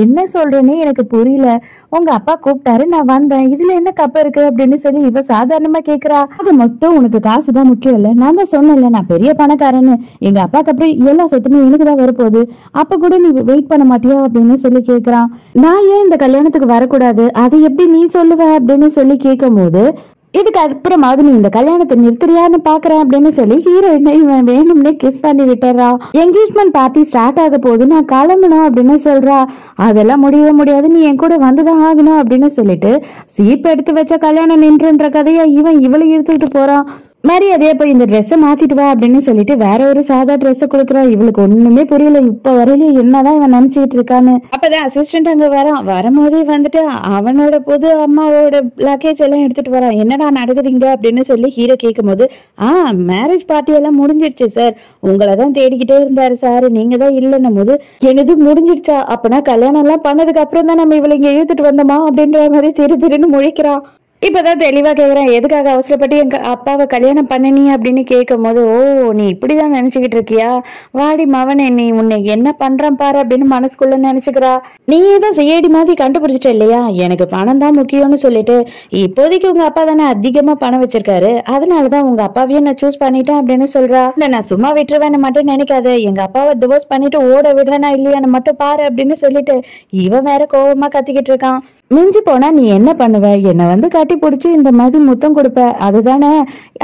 என்ன சொல்றேன்னு எனக்கு புரியல, உங்க அப்பா கூப்பிட்டாரு நான் வந்தேன், இதுல என்ன தப்பு இருக்கு அப்படின்னு சொல்லி இவ சாதாரணமா கேக்குறா. அது மொத்தம் உனக்கு காசுதான் முக்கியம் இல்ல, நான் தான் சொன்னேன்ல நான் பெரிய பணக்காரன்னு, எங்க அப்பாக்கு அப்புறம் எல்லா சொத்துமே எனக்கு தான் வரப்போகுது, அப்ப கூட நீ வெயிட் பண்ண மாட்டியா அப்படின்னு சொல்லி கேக்குறான். நான் ஏன் இந்த கல்யாணத்துக்கு வரக்கூடாது, அதை எப்படி நீ சொல்லுவ அப்படின்னு சொல்லி கேட்கும் போது, இதுக்கு அப்புறமாவது நீ இந்த கல்யாணத்தை நிறுத்துறியான்னு பாக்குறேன் அப்படின்னு சொல்லி ஹீரோயினை இவன் வேணும்னே கிஸ் பண்ணி விட்டுறா. என்கேஜ்மெண்ட் பார்ட்டி ஸ்டார்ட் ஆக போகுது, நான் கிளம்பணும் அப்படின்னு சொல்றா. அதெல்லாம் முடியவே முடியாது, நீ என் கூட வந்துதான் ஆகணும் அப்படின்னு சொல்லிட்டு சீப் எடுத்து வச்ச கல்யாணம் நின்றுன்ற கதையா இவன் இவளை இழுத்துக்கிட்டு போறான். மரியாதையா போய் இந்த ட்ரெஸ்ஸை மாத்திட்டு வா அப்படின்னு சொல்லிட்டு வேற ஒரு சாதா ட்ரெஸ்ஸை கொடுக்குறா. இவளுக்கு ஒண்ணுமே புரியல, இப்ப வரையிலும் என்னதான் இவன் நினைச்சுக்கிட்டு இருக்கான்னு. அப்பதான் அசிஸ்டன்ட் அங்க வரான். வரும்போதே வந்துட்டு அவனோட புது அம்மாவோட லக்கேஜ் எல்லாம் எடுத்துட்டு வரான். என்னடா நடக்குதுங்க அப்படின்னு சொல்லி ஹீரோ கேட்கும் போது, மேரேஜ் பார்ட்டி எல்லாம் முடிஞ்சிடுச்சு சார், உங்களை தான் தேடிக்கிட்டே இருந்தாரு சார், நீங்க தான் இல்லைன்னும் போது எனது முடிஞ்சிடுச்சா, அப்பனா கல்யாணம் எல்லாம் பண்ணதுக்கு அப்புறம் தான் நம்ம இவளை இங்க இழுத்துட்டு வந்தோமா அப்படின்ற மாதிரி திரு முழிக்கிறான். இப்பதான் தெளிவா கேக்குறேன், எதுக்காக அவசரப்பட்டு எங்க அப்பாவை கல்யாணம் பண்ணனி அப்படின்னு கேட்கும் போது, ஓ நீ இப்படிதான் நினைச்சுக்கிட்டு இருக்கியா, வாடி மவனே நீ உன்னை என்ன பண்றான் பாரு அப்படின்னு மனசுக்குள்ள நினைச்சுக்கிறா. நீ ஏதான் சிஐடி மாதிரி கண்டுபிடிச்சிட்ட இல்லையா, எனக்கு பணம் தான் முக்கியம்னு சொல்லிட்டு இப்போதைக்கு உங்க அப்பா தானே அதிகமா பணம் வச்சிருக்காரு, அதனாலதான் உங்க அப்பாவையே நான் சூஸ் பண்ணிட்டேன் அப்படின்னு சொல்றா. நான் சும்மா விட்டுருவேன்னு மட்டும் நினைக்காத, எங்க அப்பாவை டிவோர்ஸ் பண்ணிட்டு ஓட விடுறேனா இல்லையான்னு மட்டும் பாரு அப்படின்னு சொல்லிட்டு இவன் வேற கோபமா கத்திக்கிட்டு இருக்கான். மிஞ்சி போனா நீ என்ன பண்ணுவ, என்னை வந்து கட்டி பிடிச்சி இந்த மாதிரி முத்தம் கொடுப்ப அதுதானே,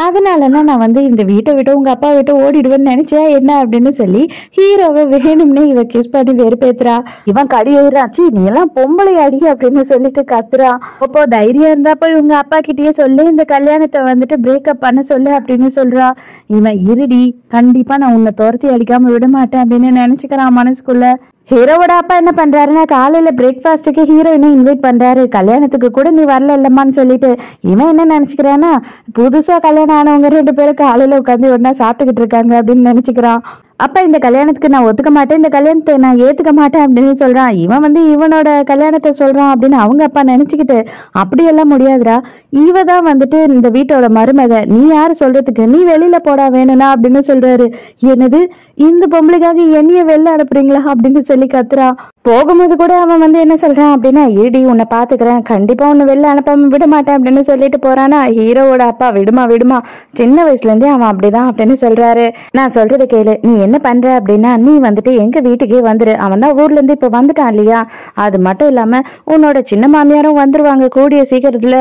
அதனாலன்னா நான் வந்து இந்த வீட்டை விட்டு உங்க அப்பா விட்டு ஓடிடுவேன்னு நினைச்சியா என்ன அப்படின்னு சொல்லி ஹீரோவை வேணும்னே இவ கிஸ் பண்ணி வெறுப்பேத்துறா. இவன் கடி எழுறாச்சு, நீ எல்லாம் பொம்பளை அடி அப்படின்னு சொல்லிட்டு கத்துறா. அப்போ தைரியம் இருந்தா போய் உங்க அப்பா கிட்டயே சொல்லு, இந்த கல்யாணத்தை வந்துட்டு பிரேக்கப் பண்ண சொல்லு அப்படின்னு சொல்றா. இவன் இருடி, கண்டிப்பா நான் உன்னை துரத்தி அடிக்காம விட மாட்டேன் அப்படின்னு நினைச்சுக்கிறான் மனசுக்குள்ள. ஹீரோவோட அப்பா என்ன பண்றாருன்னா, காலையில பிரேக்ஃபாஸ்ட்டுக்கு ஹீரோயினை இன்வைட் பண்றாரு. கல்யாணத்துக்கு கூட நீ வரல இல்லம்மான்னு சொல்லிட்டு இவன் என்ன நினைச்சுக்கிறான்னா, புதுசா கல்யாணம் ஆனவங்க 2 பேரும் காலையில உட்காந்து ஒன்னா சாப்பிட்டுக்கிட்டு இருக்காங்க அப்படின்னு நினைச்சுக்கிறான். அப்ப இந்த கல்யாணத்துக்கு நான் ஒத்துக்க மாட்டேன், இந்த கல்யாணத்தை நான் ஏத்துக்க மாட்டேன் அப்படின்னு சொல்றான். இவன் வந்து இவனோட கல்யாணத்தை சொல்றான் அப்படின்னு அவங்க அப்பா நினைச்சுக்கிட்டு, அப்படியெல்லாம் முடியாதுடா, இவ தான் வந்துட்டு இந்த வீட்டோட மருமக, நீ யாரு சொல்றதுக்கு, நீ வெளியில போடா வேணும்னா அப்படின்னு சொல்றாரு. என்னது இந்த பொம்பளைக்காக என்னைய வெளில அனுப்புறீங்களா அப்படின்னு சொல்லி கத்துறான். போகும்போது கூட அவன் வந்து என்ன சொல்றான் அப்படின்னா, இருடி உன்னை பாத்துக்கிறேன், கண்டிப்பா உன்னை வெளில அனுப்பாம விட மாட்டேன் அப்படின்னு சொல்லிட்டு போறானா. ஹீரோவோட அப்பா விடுமா விடுமா, சின்ன வயசுல இருந்தே அவன் அப்படிதான் அப்படின்னு சொல்றாரு. நான் சொல்றதை கேளு, நீ என்ன பண்ற அப்படின்னா, நீ வந்துட்டு எங்க வீட்டுக்கே வந்துரு. அவன் தான் ஊர்ல இருந்து இப்ப வந்துட்டான் இல்லையா, அது மட்டும் இல்லாம உன்னோட சின்ன மாமியாரும் வந்துருவாங்க கூடிய சீக்கிரத்துல,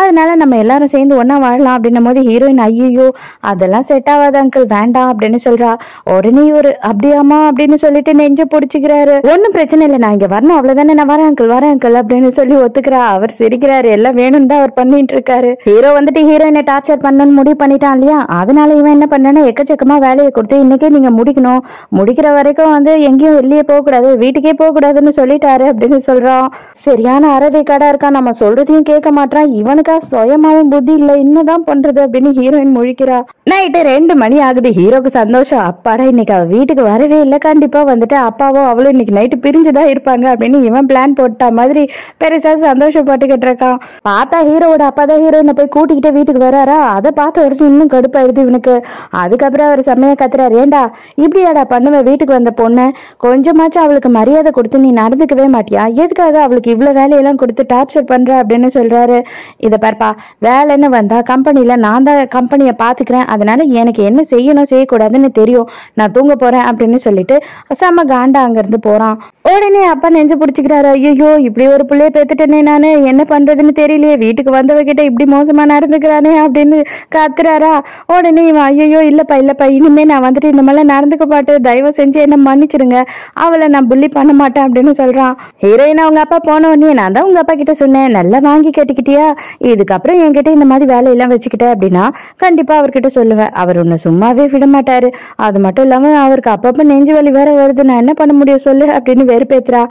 அதனால நம்ம எல்லாரும் சேர்ந்து ஒன்னா வாழலாம் அப்படின்னும் போது ஹீரோயின் ஐயோ அதெல்லாம் செட் ஆகாது அங்கிள், வேண்டாம் அப்படின்னு சொல்றா. உடனே ஒரு அப்படியாமா அப்படின்னு சொல்லிட்டு நெஞ்ச பிடிச்சிக்கிறாரு. ஒன்னும் பிரச்சனை இல்லை, நான் இங்க வரணும் அவ்வளவுதானே, நான் வரேன் அங்கிள் அப்படின்னு சொல்லி ஒத்துக்கிறா. அவர் சிரிக்கிறாரு, எல்லாம் வேணும் தான் அவர் பண்ணிட்டு இருக்காரு. ஹீரோ வந்துட்டு ஹீரோயினை டார்ச்சர் பண்ணணும்னு முடிவு பண்ணிட்டான் இல்லையா, அதனால இவன் என்ன பண்ணா எக்கச்சக்கமா வேலையை கொடுத்து இன்னைக்கே நீங்க முடிக்கணும், முடிக்கிற வரைக்கும் வந்து எங்கேயும் வெளியே போக கூடாது, வீட்டுக்கே போக கூடாதுன்னு சொல்லிட்டாரு அப்படின்னு சொல்றான். சரியான அரவை கடை இருக்கா, நம்ம சொல்றதையும் கேட்க மாட்டான், இவனுக்கா சுயமாவும் புத்தி இல்ல, என்னதான் பண்றது அப்படின்னு ஹீரோயின் முழிக்கிறா. நைட்டு 2 மணி ஆகுது. ஹீரோக்கு சந்தோஷம், அப்பாடா இன்னைக்கு அவ வீட்டுக்கு வரவே இல்லை, கண்டிப்பா வந்துட்டு அப்பாவோ அவளும் இன்னைக்கு நைட்டு பிரிஞ்சுதான் இருப்பாங்க அப்படின்னு இவன் பிளான் போட்ட மாதிரி பெருசா சந்தோஷப்பட்டுக்கிட்டு இருக்கான். பார்த்தா ஹீரோவோட அப்பா தான் ஹீரோயினை போய் கூட்டிக்கிட்டு வீட்டுக்கு வராரா. அதை பார்த்த உடனே இன்னும் கடுப்பாயிடுது இவனுக்கு. அதுக்கப்புறம் அவர் செம்மையா கத்துறாரு, ஏண்டா இப்படியாடா பண்ணுவேன், வீட்டுக்கு வந்த பொண்ணு கொஞ்சமாச்சும் அவளுக்கு மரியாதை கொடுத்து நீ நடந்துக்கவே மாட்டியா, எதுக்காக அவளுக்கு இவ்வளவு வேலையெல்லாம் கொடுத்து டார்ச்சர் பண்ற அப்படின்னு சொல்றாரு. இதை பார்ப்பா, வேலைன்னு வந்தா கம்பெனில நான் தான் கம்பெனியை பாத்துக்கிறேன், அதனால எனக்கு என்ன செய்யணும் செய்யக்கூடாதுன்னு தெரியும், நான் தூங்க போறேன் அப்படின்னு சொல்லிட்டு செம்ம காண்டா அங்க இருந்து போறான். உடனே அப்பா நெஞ்சு பிடிச்சிக்கிறாரு, ஐயோ இப்படி ஒரு பிள்ளைய பெத்துட்டேனே நானு, என்ன பண்றதுன்னு தெரியலையே, வீட்டுக்கு வந்தவகிட்ட இப்படி மோசமா நடந்துக்கிறானே அப்படின்னு கத்துறாரா. உடனே இவன் ஐயோ இல்லப்பா இனிமே நான் வந்துட்டு இந்த மாதிரிலாம் நடந்துக்க மாட்டேன், தயவு செஞ்சு என்ன மன்னிச்சிருங்க, அவளை நான் புள்ளி பண்ண மாட்டேன் அப்படின்னு சொல்றான். ஹீரோயின் அவங்க அப்பா போன உடனே, நான் தான் உங்க அப்பா கிட்ட சொன்னேன் நல்லா வாங்கி கட்டிக்கிட்டியா, இதுக்கப்புறம் என்கிட்ட இந்த மாதிரி வேலையெல்லாம் வச்சுக்கிட்ட அப்படின்னா கண்டிப்பா அவர்கிட்ட சொல்லுவேன், அவர் உன்னை சும்மாவே விட மாட்டாரு, அது மட்டும் இல்லாம அவருக்கு அப்பப்ப நெஞ்சு வலி வேற வருது, நான் என்ன பண்ண முடியும் சொல்லு அப்படின்னு வெறுப்பேத்துறா.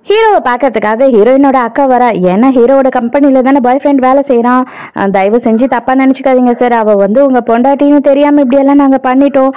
ஹீரோவை பார்க்கறதுக்காக ஹீரோயினோட அக்கா வரா. ஏன்னா ஹீரோவோட கம்பெனில தானே பாய் ஃப்ரெண்ட் வேலை செய்யறான், தயவு செஞ்சு தப்பா நினைச்சுக்காதீங்க சார், அவ வந்து உங்க பொண்டாட்டின்னு தெரியாம இப்படியெல்லாம் நாங்க பண்ணிட்டோம்,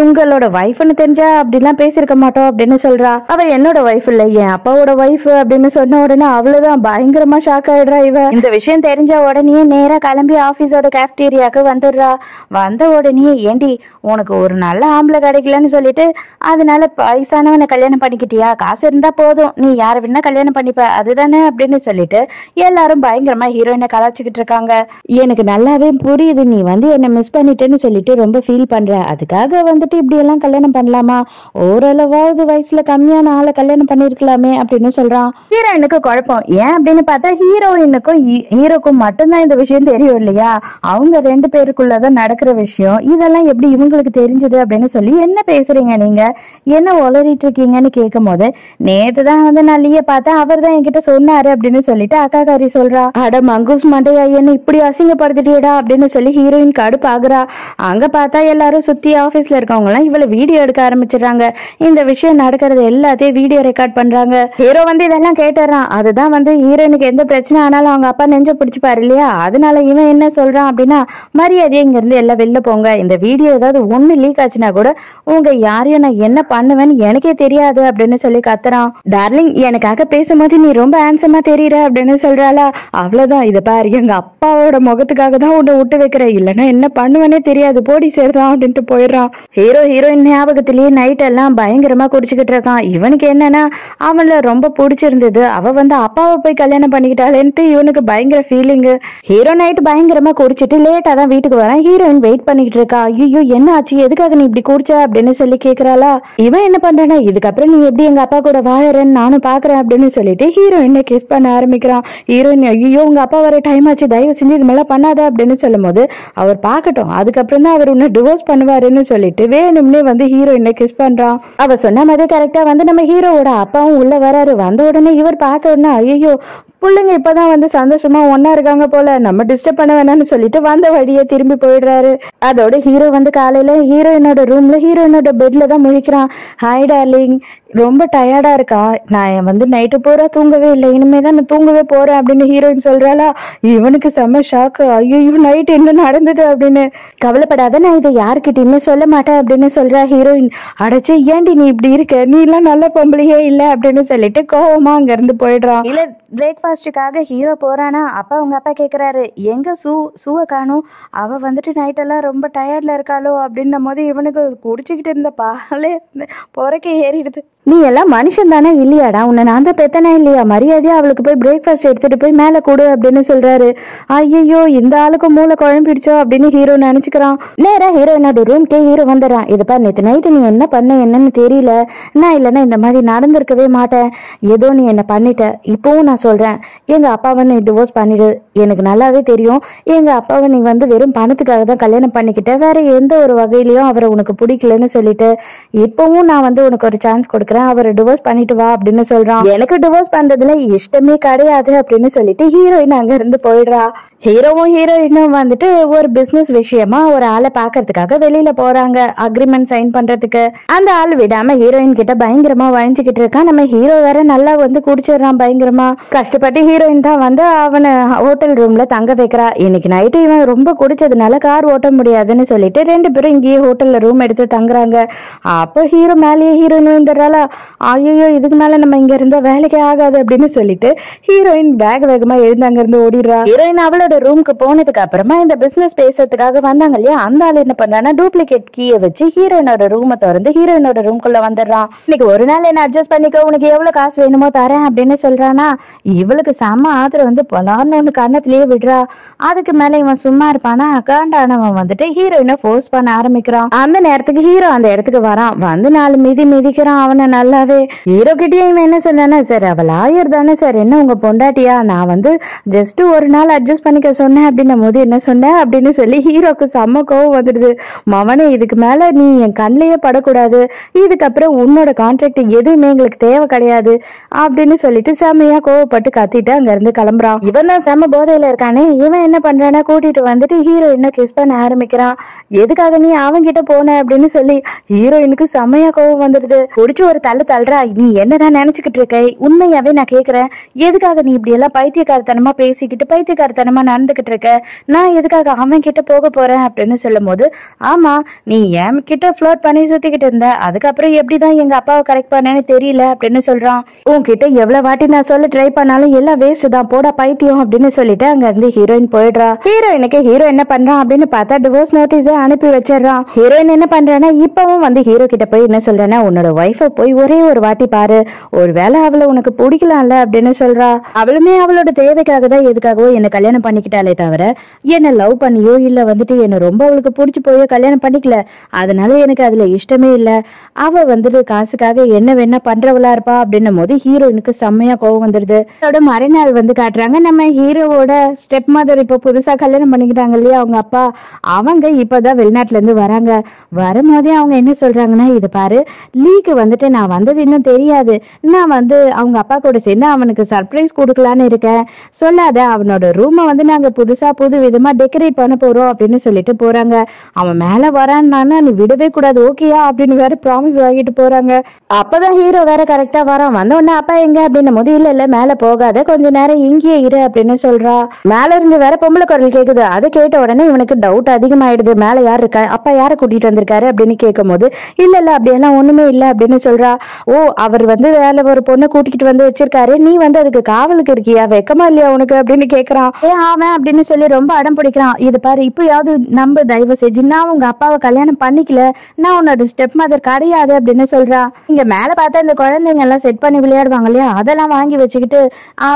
உங்களோட ஒய்ஃப்னு தெரிஞ்சா அப்படிலாம் பேசியிருக்க மாட்டோம் அப்படின்னு சொல்றா. அவ என்னோட ஒய்ஃப் இல்ல, என் அப்பாவோட ஒய்ஃப் அப்படின்னு சொன்ன உடனே அவ்வளவுதான் பயங்கரமா ஷாக் ஆயிடுறா இவ. இந்த விஷயம் தெரிஞ்ச உடனே நேரா கிளம்பி ஆபீஸோட கேஃப்டீரியாவுக்கு வந்துடுறா. வந்த உடனே ஏண்டி உனக்கு ஒரு நல்ல ஆம்பளை கிடைக்கலன்னு சொல்லிட்டு அதனால வயசானவனை கல்யாணம் பண்ணிக்கிட்டியா, காசு இருந்தா போதும், நீ யார வேணா கல்யாணம் பண்ணிப்ப அதுதானே அப்படின்னு சொல்லிட்டு எல்லாரும் பயங்கரமா ஹீரோயினை கலாச்சிக்கிட்டு இருக்காங்க. எனக்கு நல்லாவே புரியுது, நீ வந்து என்ன மிஸ் பண்ணிட்டேன்னு சொல்லிட்டு ரொம்ப ஃபீல் பண்ற, அதுக்காக வந்துட்டு இப்படி எல்லாம் கல்யாணம் பண்ணலாமா, ஓரளவாவது வயசுல கம்மியான ஆளை கல்யாணம் பண்ணிருக்கலாமே அப்படின்னு சொல்றான். ஹீரோயினுக்கு குழப்பம், ஏன் அப்படின்னு பார்த்தா ஹீரோயினுக்கும் ஹீரோக்கும் மட்டும்தான் இந்த விஷயம் தெரியும் இல்லையா, அவங்க 2 பேருக்குள்ளதான் நடக்கிற விஷயம், இதெல்லாம் எப்படி இவங்களுக்கு தெரிஞ்சது அப்படின்னு சொல்லி, என்ன பேசுறீங்க நீங்க, என்ன உளறிட்டு இருக்கீங்கன்னு கேட்கும் போது, நேத்துதான் வந்து நான் லீய பார்த்தேன், அவர் தான் என்கிட்ட சொன்னாரு அப்படின்னு சொல்லிட்டு அக்காக்காரி சொல்றா. அட மங்கூஸ் மண்டையா, என்ன இப்படி அசிங்கப்படுத்திட்டியடா அப்படின்னு சொல்லி ஹீரோயின் கடுப்பு ஆகுறா. அங்க பார்த்தா எல்லாரும் சுத்தி ஆபீஸ்ல இருக்கவங்க எல்லாம் இவளை வீடியோ எடுக்க ஆரம்பிச்சிடறாங்க. இந்த விஷயம் நடக்கிறது எல்லாத்தையும் வீடியோ ரெக்கார்ட் பண்றாங்க. ஹீரோ வந்து இதெல்லாம் கேட்டுறான். அதுதான் வந்து ஹீரோயினுக்கு எந்த பிரச்சனை ஆனாலும் அவங்க அப்பா நெஞ்ச பிடிச்சுப்பாரு இல்லையா, அதனால இவன் என்ன சொல்றான் அப்படின்னா, மரியாதையை இங்க இருந்து எல்லாம் வெளில போங்க, இந்த வீடியோ ஏதாவது ஒண்ணு லீக் ஆச்சுன்னா கூட உங்க யாரையும் நான் என்ன பண்ணுவேன்னு எனக்கே தெரியாது அப்படின்னு சொல்லி கத்துறான். டார்லிங் எனக்காக பேசும்போது நீ ரொம்ப ஹேண்ட்ஸமா தெரியற அப்படின்னு சொல்றாளா. அவ்வளவுதான், இதை பாரு எங்க அப்பாவோட முகத்துக்காக தான் உன்னை விட்டு வைக்கிற, இல்லைன்னா என்ன பண்ணுவேனே தெரியாது, போடி சேர்தான் அப்படின்ட்டு போயிடுறான். ஹீரோயின் ஞாபகத்திலேயே நைட் எல்லாம் பயங்கரமா குடிச்சுக்கிட்டு இருக்கான். இவனுக்கு என்னன்னா அவள ரொம்ப பிடிச்சிருந்தது, அவ வந்து அப்பாவை போய் கல்யாணம் பண்ணிக்கிட்டாளேன்ட்டு இவனுக்கு பயங்கர ஃபீலிங். ஹீரோ நைட் பயங்கரமா குடிச்சிட்டு லேட்டா தான் வீட்டுக்கு வரான். ஹீரோயின் வெயிட் பண்ணிக்கிட்டு இருக்கா. ஐயோ என்ன ஆச்சு, எதுக்காக நீ இப்படி குடிச்ச அப்படின்னு சொல்லி கேக்குறாளா. இவன் என்ன பண்றானா, இதுக்கப்புறம் நீ எப்படி எங்க அப்பா கூட வாழறன்னு நானும் பாக்குறேன் அப்படின்னு சொல்லிட்டு ஹீரோயினை கிஸ் பண்ண ஆரம்பிக்கிறான். ஹீரோயின் ஐயோ உங்க அப்பா வர டைம் ஆச்சு, தயவு செஞ்சு இது மேல பண்ணாத அப்படின்னு சொல்லும் போது, அவர் பாக்கட்டும் அதுக்கப்புறம் தான் அவர் உன்னை டிவோர்ஸ் பண்ணுவாருன்னு சொல்லிட்டு வேணும்னே வந்து ஹீரோயினை கிஸ் பண்றான். அவ சொன்ன மாதிரி கரெக்டா வந்து நம்ம ஹீரோவோட அப்பாவும் உள்ள வராரு. வந்த உடனே இவர் பார்த்த உடனே ஐயோ பிள்ளைங்க இப்பதான் வந்து சந்தோஷமா ஒன்னா இருக்காங்க போல, நம்ம டிஸ்டர்ப் பண்ண வேணாம்னு சொல்லிட்டு வந்த வழியே திரும்பி போயிடுறாரு. அதோட ஹீரோ வந்து காலையில ஹீரோயினோட ரூம்ல ஹீரோயினோட பெட்ல தான் முழிக்கிறான். ஹாய் டார்லிங், ரொம்ப டயர்டா இருக்கா, நான் வந்து நைட்டு பூரா தூங்கவே இல்லை, இனிமே தான் நான் தூங்கவே போறேன் அப்படின்னு ஹீரோயின் சொல்றாளா. இவனுக்கு செம்ம ஷாக்கு, ஐயோ நைட் என்ன நடந்தது அப்படின்னு. கவலைப்படாத, நான் இதை யாருக்கிட்டையுமே சொல்ல மாட்டேன் அப்படின்னு சொல்றா ஹீரோயின். அடைச்சு ஏண்டி நீ இப்படி இருக்க, நீ எல்லாம் நல்ல பொம்பளையே இல்லை அப்படின்னு சொல்லிட்டு கோவமா அங்க இருந்து போயிடுறான். இல்ல பிரேக்ஃபாஸ்ட் பிரேக்ஃபாஸ்ட்டுக்காக ஹீரோ போறானா. அப்ப அவங்க அப்பா கேக்குறாரு, எங்க சூவை காணும், அவ வந்துட்டு நைட்டெல்லாம் ரொம்ப டயர்ட்ல இருக்காளோ அப்படின்னும் போது இவனுக்கு குடிச்சுக்கிட்டு இருந்த பாலே பொறக்க ஏறிடுது. நீ எல்லாம் மனுஷன் தானே இல்லையாடா, உன்னை நான் தான் பெத்தனா இல்லையா, மரியாதையா அவளுக்கு போய் பிரேக்ஃபாஸ்ட் எடுத்துட்டு போய் மேலே கொடு அப்படின்னு சொல்றாரு. ஐயோ இந்த ஆளுக்கு மூளை குழம்பிடுச்சோ அப்படின்னு ஹீரோ நினைச்சுக்கிறான். நேரா ஹீரோயினோட ரூம்க்கே ஹீரோ வந்துடுறான். இதுப்பா நேற்று நைட்டு நீ என்ன பண்ண என்னன்னு தெரியல, நான் இல்லைன்னா இந்த மாதிரி நடந்திருக்கவே மாட்டேன், ஏதோ நீ என்ன பண்ணிட்ட. இப்பவும் நான் சொல்றேன், எங்க அப்பாவை நீ டிவோர்ஸ் பண்ணிடு. எனக்கு நல்லாவே தெரியும் எங்க அப்பாவை நீ வந்து வெறும் பணத்துக்காக தான் கல்யாணம் பண்ணிக்கிட்ட, வேற எந்த ஒரு வகையிலையும் அவரை உனக்கு பிடிக்கலன்னு சொல்லிட்டு இப்பவும் நான் வந்து உனக்கு ஒரு சான்ஸ் கொடுக்குறேன், அவரை டிவோர்ஸ் பண்ணிட்டு வா அப்படின்னு சொல்றான். எனக்கு டிவோர்ஸ் பண்றதுல இஷ்டமே கிடையாது அப்படின்னு சொல்லிட்டு ஹீரோயின் அங்க இருந்து போயிடுறா. ஹீரோவும் ஹீரோயினும் வந்துட்டு ஒரு பிசினஸ் விஷயமா ஒரு ஆளை பாக்குறதுக்காக வெளியில போறாங்க, அக்ரிமெண்ட் சைன் பண்றதுக்கு. அந்த ஆள் விடாம ஹீரோயின் கிட்ட பயங்கரமா வழிஞ்சுக்கிட்டு இருக்கான். நம்ம ஹீரோ வேற நல்லா வந்து குடிச்சிடறான் பயங்கரமா. கஷ்டப்பட்டு ஹீரோயின் தான் வந்து அவனை ஹோட்டல் ரூம்ல தங்க வைக்கிறா. இன்னைக்கு நைட்டு இவன் ரொம்ப குடிச்சதுனால கார் ஓட்ட முடியாதுன்னு சொல்லிட்டு 2 பேரும் இங்கேயே ஹோட்டல்ல ரூம் எடுத்து தங்குறாங்க. அப்போ ஹீரோ மேலேயே ஹீரோயின் வந்துடுறாளா. ஐயோ இதுக்கு மேல நம்ம இங்க இருந்த வேலைக்கே ஆகாது அப்படின்னு சொல்லிட்டு ஹீரோயின் வேகமா எழுந்து அங்க இருந்து ஓடிடுறா. ஹீரோயின் அவளோட ரூமுக்கு போனதுக்கு அப்புறமா இந்த பிசினஸ் பேசுறதுக்காக வந்தாங்க இல்லையா, அந்த ஆள் என்ன பண்றானா டூப்ளிகேட் கீயை வச்சு ஹீரோயினோட ரூமை திறந்து ஹீரோயினோட ரூம்குள்ள வந்துடுறான். இன்னைக்கு ஒரு நாள் என்ன அட்ஜஸ்ட் பண்ணிக்கோ, உனக்கு எவ்வளவு காசு வேணுமோ தரேன் அப்படின்னு சொல்றானா. இவளுக்கு செம்ம ஆத்திரம் வந்து பொலான்னு ஒண்ணு கண்ணத்திலேயே விடுறா. அதுக்கு மேல இவன் சும்மா இருப்பானா, காண்டானவன் வந்துட்டு ஹீரோயினை ஃபோர்ஸ் பண்ண ஆரம்பிக்கிறான். அந்த நேரத்துக்கு ஹீரோ அந்த இடத்துக்கு வரான். வந்து 4 மிதிக்கிறான் அவனை நல்லாவே. ஹீரோ கிட்டயே இவன் என்ன சொன்னானா, சார் அவள் லாயர் தானே சார், என்ன உங்க பொண்டாட்டியா, நான் வந்து ஜஸ்ட் ஒரு நாள் அட்ஜஸ்ட் பண்ணிக்க சொன்னேன் அப்படின்னும் போது என்ன சொன்னேன் அப்படின்னு சொல்லி ஹீரோக்கு செம்ம கோவம் வந்துடுது. மவனே இதுக்கு மேல நீ என் கண்ணிலேயே படக்கூடாது, இதுக்கப்புறம் உன்னோட கான்ட்ராக்ட் எதுவுமே எங்களுக்கு தேவை கிடையாது அப்படின்னு சொல்லிட்டு செம்மையா கோவப்பட்டு கத்திட்டு அங்க இருந்து கிளம்புறான். இவன் தான் செம்ம போதையில இருக்கானே. இவன் என்ன பண்றானா கூட்டிட்டு வந்துட்டு ஹீரோயினை கிஸ் பண்ண ஆரம்பிக்கிறான். எதுக்காக நீ அவன்கிட்ட போன அப்படின்னு சொல்லி ஹீரோயினுக்கு செம்மையா கோவம் வந்துடுது. குடிச்சு ஒரு தள்ளுறா. நீ என்னதான் நினைச்சுக்கிட்டு இருக்க, உண்மையாவே நான் கேக்குறேன், எதுக்காக நீ இப்படி எல்லாம் பைத்தியக்காரத்தனமா பேசிக்கிட்டு பைத்தியக்காரத்தனமா நடந்துகிட்டு இருக்க, நான் எதுக்காக அவன் கிட்ட போக போறேன் அப்படின்னு சொல்லும் போது, ஆமா நீ என் கிட்ட ஃப்ளோட் பண்ணி சுத்திக்கிட்டு இருந்த, அதுக்கப்புறம் எப்படிதான் எங்க அப்பாவை கரெக்ட் பண்ணேன்னு தெரியல அப்படின்னு சொல்றான். உன்கிட்ட எவ்வளவு வாட்டி நான் சொல்ல ட்ரை பண்ணாலும் எல்லாம் வேஸ்ட் தான், போடா பைத்தியம் அப்படின்னு சொல்லிட்டு அங்க இருந்து ஹீரோயின் போயிடுறா. ஹீரோயினுக்கு ஹீரோ என்ன பண்றான் அப்படின்னு பார்த்தா டிவோர்ஸ் நோட்டீஸ அனுப்பி வச்சிடறான். ஹீரோயின் என்ன பண்றானா இப்பவும் வந்து ஹீரோ கிட்ட போய் என்ன சொல்றேன்னா, உன்னோட ஒய்ஃபை போய் ஒரே ஒரு வாட்டி பாரு, ஒருவேளை அவளை உனக்கு பிடிக்கலாம்ல அப்படின்னு சொல்றா. அவளுமே அவளோட தேவைக்காக தான் எதுக்காகவோ என்ன கல்யாணம் பண்ணிக்கிட்டாலே தவிர என்ன லவ் பண்ணியோ இல்ல வந்துட்டு என்ன ரொம்ப அவளுக்கு பிடிச்சி போயோ கல்யாணம் பண்ணிக்கல, அதனால எனக்கு அதுல இஷ்டமே இல்ல, அவ வந்துட்டு காசுக்காக என்ன வேணா பண்றவளா இருப்பா அப்படின்னும் போது ஹீரோயினுக்கு செம்மையா கோவம் வந்துடுது. அதோட மறுநாள் வந்து காட்டுறாங்க, நம்ம ஹீரோவோட ஸ்டெப் மதர் இப்போ புதுசா கல்யாணம் பண்ணிக்கிட்டாங்க இல்லையா அவங்க அப்பா, அவங்க இப்பதான் வெளிநாட்டுல இருந்து வராங்க. வரும்போதே அவங்க என்ன சொல்றாங்கன்னா, இது பாரு லீக்கு வந்துட்டு நான் வந்தது இன்னும் தெரியாது, நான் வந்து அவங்க அப்பா கூட சேர்ந்து அவனுக்கு சர்ப்ரைஸ் கொடுக்கலான்னு இருக்கேன், சொல்லாத, அவனோட ரூமை வந்து நாங்க புதுசா புது விதமா டெக்கரேட் பண்ண போறோம் அப்படின்னு சொல்லிட்டு போறாங்க. அவன் மேல வரான்னா நீ விடவே கூடாது ஓகேயா அப்படின்னு வேற ப்ராமிஸ் வாங்கிட்டு போறாங்க. அப்பதான் ஹீரோ வேற கரெக்டா வரான். வந்த உடனே அப்பா எங்க அப்படின்னும் போது இல்ல மேல போகாத, கொஞ்ச நேரம் இங்கேயே இரு அப்படின்னு சொல்றா. மேல இருந்து வேற பொம்பளை குரல் கேக்குது. அதை கேட்ட உடனே இவனுக்கு டவுட் அதிகமாயிடுது, மேல யார் இருக்கா, அப்பா யாரை கூட்டிட்டு வந்திருக்காரு அப்படின்னு கேட்கும் போது இல்ல அப்படியெல்லாம் ஒண்ணுமே இல்ல அப்படின்னு சொல்றா. ஓ அவர் வந்து வேலை ஒரு பொண்ணை கூட்டிகிட்டு வந்து வச்சிருக்காரு, நீ வந்து அதுக்கு காவலுக்கு இருக்கியா, வெக்கமா இல்லையா உனக்கு அப்படின்னு கேக்குறான். அவன் அப்படின்னு சொல்லி ரொம்ப அடம் பிடிக்கிறான். இது பாரு இப்பயாவது நம்ப, தயவு செஞ்சு நான் உங்க அப்பாவை கல்யாணம் பண்ணிக்கல, நான் உன்னோட ஸ்டெப் மதர் கிடையாது அப்படின்னு சொல்றா. இங்க மேல பார்த்தா இந்த குழந்தைங்க எல்லாம் செட் பண்ணி விளையாடுவாங்க இல்லையா, அதெல்லாம் வாங்கி வச்சுக்கிட்டு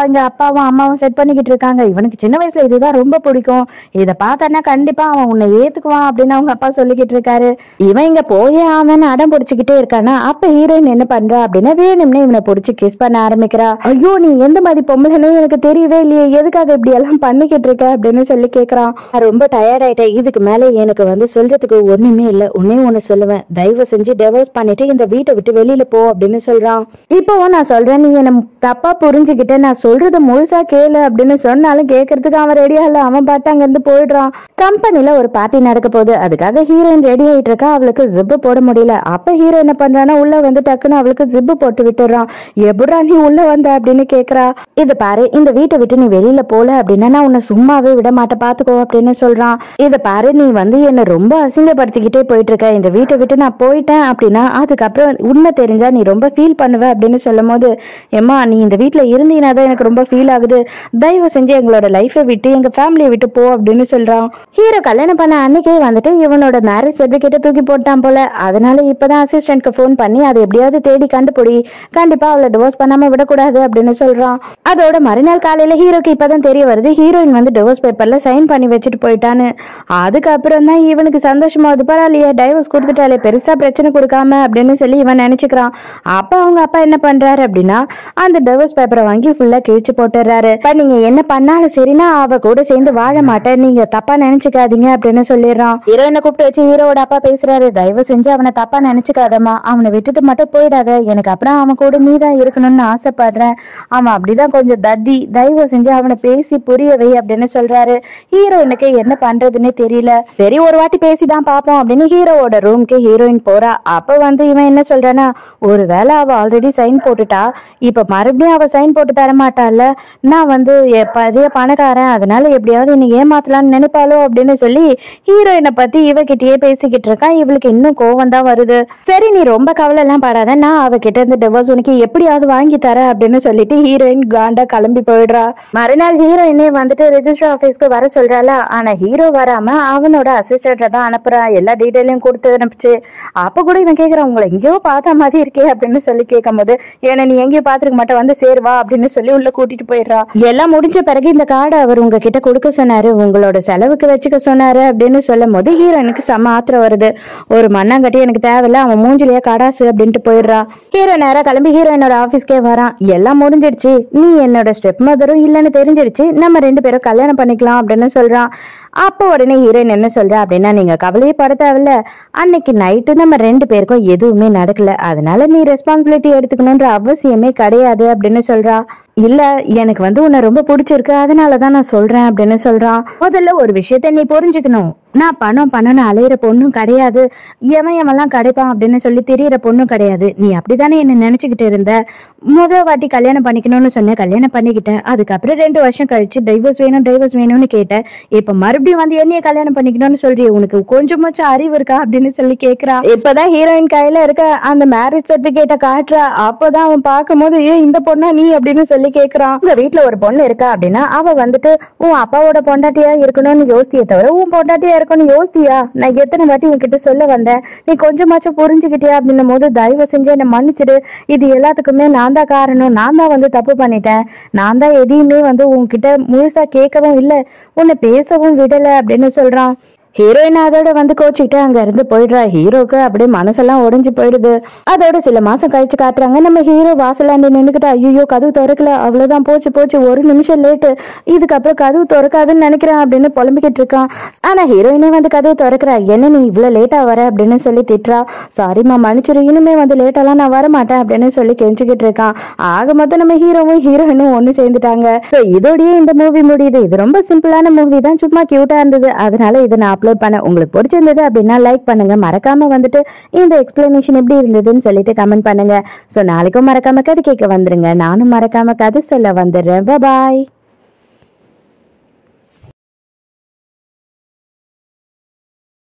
எங்க அப்பாவும் அம்மாவும் செட் பண்ணிக்கிட்டு இருக்காங்க. இவனுக்கு சின்ன வயசுல இதுதான் ரொம்ப பிடிக்கும், இதை பார்த்தானா கண்டிப்பா அவன் உன்னை ஏத்துக்குவான் அப்படின்னு அவங்க அப்பா சொல்லிக்கிட்டு இருக்காரு. இவன் இங்க போயே அவன் அடம் பிடிச்சுக்கிட்டே இருக்கானா. அப்ப ஹீரோயின் என்ன பண்றா அப்படின்னா வேணும்னே இவனை பிடிச்சி கிஸ் பண்ண ஆரம்பிக்கிறா. ஐயோ நீ எந்த மாதிரி பொம்பளைன்னு எனக்கு தெரியவே இல்லையே, எதுக்காக இப்படி எல்லாம் பண்ணிக்கிட்டு இருக்க அப்படின்னு சொல்லி கேக்குறான். ரொம்ப டயர்ட் ஆயிட்டேன், இதுக்கு மேல எனக்கு வந்து சொல்றதுக்கு ஒண்ணுமே இல்ல, ஒண்ணு சொல்லுவேன், தயவு செஞ்சு டிவோர்ஸ் பண்ணிட்டு இந்த வீட்டை விட்டு வெளியில போ அப்படின்னு சொல்றான். இப்பவும் நான் சொல்றேன், நீ என்ன தப்பா புரிஞ்சுக்கிட்ட, நான் சொல்றத முழுசா கேளு அப்படின்னு சொன்னாலும் கேட்கறதுக்கு அவன் ரெடியா இல்ல. அவன் பாட்டு அங்க இருந்து போயிடுறான். கம்பெனில ஒரு பார்ட்டி நடக்க போகுது, அதுக்காக ஹீரோயின் ரெடி ஆயிட்டு இருக்கா. அவளுக்கு ஜிப்பு போட முடியல. அப்ப ஹீரோ என்ன பண்றானா உள்ள வந்துட்டு டக்குன்னு அவளுக்கு ஜிப்பு போட்டு விட்டுறான். எப்படா நீ உள்ள வந்த அப்படின்னு கேக்குறா. இது பாரு, இந்த வீட்டை விட்டு நீ வெளியில போல அப்படின்னா நான் உன்னை சும்மாவே விட மாட்டேன் பாத்துக்கோ அப்படின்னு சொல்றான். இதை பாரு, நீ வந்து என்ன ரொம்ப அசிங்கப்படுத்திக்கிட்டே போயிட்டு இருக்க. இந்த வீட்டை விட்டு நான் போயிட்டேன் அப்படின்னா அதுக்கப்புறம் உண்மை தெரிஞ்சா நீ ரொம்ப ஃபீல் பண்ணுவ அப்படின்னு சொல்லும் போது, ஏம்மா நீ இந்த வீட்டுல இருந்தீங்கன்னா தான் எனக்கு ரொம்ப ஃபீல் ஆகுது, தயவு செஞ்சு எங்களோட லைஃபை விட்டு எங்க ஃபேமிலியை விட்டு போ அப்படின்னு சொல்றான். ஹீரோ கல்யாணம் பண்ண அன்னைக்கே வந்துட்டு இவனோட மேரேஜ் சர்டிபிகேட்டை தூக்கி போட்டான் போல. அதனால இப்பதான் அசிஸ்டன்ட்க்கு ஃபோன் பண்ணி அதை எப்படியாவது தேடி கண்டுபிடி, கண்டிப்பா அவளை டிவோர்ஸ் பண்ணாம விடக்கூடாது அப்படின்னு சொல்றான். அதோட மறுநாள் காலையில ஹீரோக்கு இப்பதான் தெரிய வருது ஹீரோயின் வந்து டிவோர்ஸ் பேப்பர்ல சைன் பண்ணி வச்சுட்டு போயிட்டான்னு. அதுக்கப்புறம் தான் இவனுக்கு சந்தோஷமாவது, பரவாயில்லையே டைவர்ஸ் கொடுத்துட்டாலே பெருசா பிரச்சனை கொடுக்காம அப்படின்னு சொல்லி இவன் நினைச்சுக்கிறான். அப்ப அவங்க அப்பா என்ன பண்றாரு அப்படின்னா அந்த டிவோர்ஸ் பேப்பரை வாங்கி ஃபுல்லா கிழிச்சு போட்டுறாரு. நீங்க என்ன பண்ணாலும் சரினா அவ கூட சேர்ந்து வாழ மாட்டேன், நீங்க தப்பா நினைச்சுக்காதீங்க அப்படின்னு சொல்லிடுறான். ஹீரோயினை கூப்பிட்டு வச்சு ஹீரோட அப்பா பேசுறாரு. தயவு செஞ்சு அவனை தப்பா நினைச்சுக்காதம்மா, அவனை விட்டுட்டு மட்டும் போயிடாத, எனக்கு அப்புறம் அவன் கூட நீ தான் இருக்கணும்னு ஆசைப்படுறேன், அவன் அப்படிதான் கொஞ்சம் தத்தி, தயவு செஞ்சு அவனை பேசி புரியவை அப்படின்னு சொல்றாரு. ஹீரோயினுக்கு என்ன பண்றதுன்னே தெரியல. சரி ஒரு வாட்டி பேசிதான் பாப்போம் அப்படின்னு ஹீரோவோட ரூம்க்கு ஹீரோயின் போறா. அப்ப வந்து இவன் என்ன சொல்றானா, ஒருவேளை அவ ஆல்ரெடி சைன் போட்டுட்டா, இப்ப மறுபடியும் அவ சைன் போட்டு தர மாட்டால, நான் வந்து பெரிய பணக்காரன் அதனால எப்படியாவது என்னை ஏமாத்தலாம்னு நினைப்பாளோ அப்படின்னு சொல்லி ஹீரோயினை பத்தி இவகிட்டயே பேசிக்கிட்டு இருக்கான். இவளுக்கு இன்னும் கோவம் தான் வருது. சரி நீ ரொம்ப கவலை எல்லாம் படாத, நான் அவகிட்ட இருந்து டிவோர்ஸ் உனக்கு எப்படியாவது வாங்கி தரேன் அப்படின்னு சொல்லிட்டு ஹீரோயின் காண்டா கிளம்பி போயிடுறா. மறுநாள் ஹீரோயினே வந்துட்டு ரெஜிஸ்டர் ஆபீஸ்க்கு வர சொல்றாள. ஆனா ஹீரோ வராம அவனோட அசிஸ்டன்ட தான் அனுப்புறா. எல்லா டீடைலையும் கொடுத்து அனுப்பிச்சு. அப்ப கூட இவன் கேக்குறான், உங்களை எங்கேயோ பார்த்த மாதிரி இருக்கே அப்படின்னு சொல்லி கேட்கும் போது, ஏன்னா நீ எங்கேயோ பாத்துருக்க மாட்டேன், வந்து சேர்வா அப்படின்னு சொல்லி உள்ள கூட்டிட்டு போயிடுறா. எல்லாம் முடிஞ்ச பிறகு இந்த கார்டை அவர் உங்ககிட்ட கொடுக்க சொன்னாரு, உங்களோட செலவுக்கு வச்சுக்க சொன்னாரு அப்படின்னு சொல்லும் போது ஹீரோயினுக்கு செம ஆத்திரம் வருது. ஒரு மண்ணாங்கட்டி எனக்கு தேவையில்ல, அவன் மூஞ்சிலேயே கடாசு அப்படின்ட்டு போயிடுறா. ஹீரோ நேரா கிளம்பி ஹீரோயினோட ஆபீஸ்க்கே வரான். எல்லாம் முடிஞ்சிடுச்சு, நீ என்னோட ஸ்டெப் மதரும் இல்லைன்னு தெரிஞ்சிடுச்சு, நம்ம 2 பேரும் கல்யாணம் பண்ணிக்கலாம் அப்படின்னு சொல்றான். அப்போ உடனே ஹீரோயின் என்ன சொல்றா அப்படின்னா, நீங்க கவலையே பட தேவையில்ல, அன்னைக்கு நைட்டு நம்ம 2 பேருக்கும் எதுவுமே நடக்கல, அதனால நீ ரெஸ்பான்சிபிலிட்டி எடுத்துக்கணும்ன்ற அவசியமே கிடையாது அப்படின்னு சொல்றா. இல்ல எனக்கு வந்து உன்னை ரொம்ப பிடிச்சிருக்கு, அதனாலதான் நான் சொல்றேன் அப்படின்னு சொல்றான். முதல்ல ஒரு விஷயத்த நீ புரிஞ்சுக்கணும், நான் பணம்னு அலையிற பொண்ணும் கிடையாது, எவெல்லாம் கிடைப்பான் அப்படின்னு சொல்லி தெரியற பொண்ணும் கிடையாது. நீ அப்படித்தானே என்ன நினைச்சுக்கிட்டு இருந்த. முதல் வாட்டி கல்யாணம் பண்ணிக்கணும்னு சொன்ன, கல்யாணம் பண்ணிக்கிட்டேன், அதுக்கப்புறம் 2 வருஷம் கழிச்சு டைவர்ஸ் வேணும்னு கேட்டேன், இப்ப மறுபடியும் வந்து என்னைய கல்யாணம் பண்ணிக்கணும்னு சொல்றிய, உனக்கு கொஞ்சமாச்சும் அறிவு இருக்கா அப்படின்னு சொல்லி கேக்குறா. இப்பதான் ஹீரோயின் கையில இருக்க அந்த மேரேஜ் சர்டிபிகேட்டை காட்டுறா. அப்பதான் அவன் பார்க்கும் போது, இந்த பொண்ணா நீ அப்படின்னு சொல்லி கேக்குறான். உங்க வீட்டுல ஒரு பொண்ணு இருக்கா அப்படின்னா அவ வந்துட்டு உன் அப்பாவோட பொண்டாட்டியா இருக்கணும்னு யோசித்தியே தவிர உன் பொண்டாட்டியா இருக்கணும்னு யோசித்தியா? நான் எத்தனை வாட்டி உன்கிட்ட சொல்ல வந்தேன், நீ கொஞ்சமாச்சும் புரிஞ்சுக்கிட்டியா அப்படின்னும் போது தயவு செஞ்சு என்ன மன்னிச்சிடு, இது எல்லாத்துக்குமே நான் தான் காரணம், நான் தான் வந்து தப்பு பண்ணிட்டேன், நான் தான் எதையுமே வந்து உன்கிட்ட முழுசா கேட்கவும் இல்லை, உன்னை பேசவும் விடல அப்படின்னு சொல்றான். ஹீரோயின் அதோட வந்து கோச்சிக்கிட்டு அங்க இருந்து போயிடுறா. ஹீரோக்கு அப்படியே மனசெல்லாம் உடைஞ்சு போயிடுது. அதோட சில மாசம் கழிச்சு காட்டுறாங்க, நம்ம ஹீரோ வாசலாண்டி நின்னுக்கிட்டு, ஐயோ கதவு திறக்கல, அவ்வளவுதான், போச்சு, ஒரு நிமிஷம் லேட்டு, இதுக்கப்புறம் கதவு திறக்காதுன்னு நினைக்கிறேன் அப்படின்னு புலம்பிக்கிட்டு இருக்கான். ஆனா ஹீரோயினே வந்து கதவு திறக்கிறா. என்ன நீ இவ்வளவு லேட்டா வர அப்படின்னு சொல்லி திட்டுறா. சாரிமா மன்னிச்சிரு, இனிமே வந்து லேட்டாலாம் நான் வர மாட்டேன் அப்படின்னு சொல்லி கெஞ்சிக்கிட்டு இருக்கான். ஆக மொத்தம் நம்ம ஹீரோவும் ஹீரோயினும் ஒண்ணு சேர்ந்துட்டாங்க. இதோடயே இந்த மூவி முடியுது. இது ரொம்ப சிம்பிளான மூவி தான், சும்மா கியூட்டா இருந்தது, அதனால இதை நான் அப்லோட் பண்ண. உங்களுக்கு பிடிச்சிருந்தது அப்படின்னா லைக் பண்ணுங்க, மறக்காம வந்துட்டு இந்த எக்ஸ்பிளனேஷன் எப்படி இருந்ததுன்னு சொல்லிட்டு கமெண்ட் பண்ணுங்க. சோ நாளைக்கும் மறக்காம கதை கேட்க வந்துருங்க, நானும் மறக்காம கதை சொல்ல வந்துடுறேன். பாய்.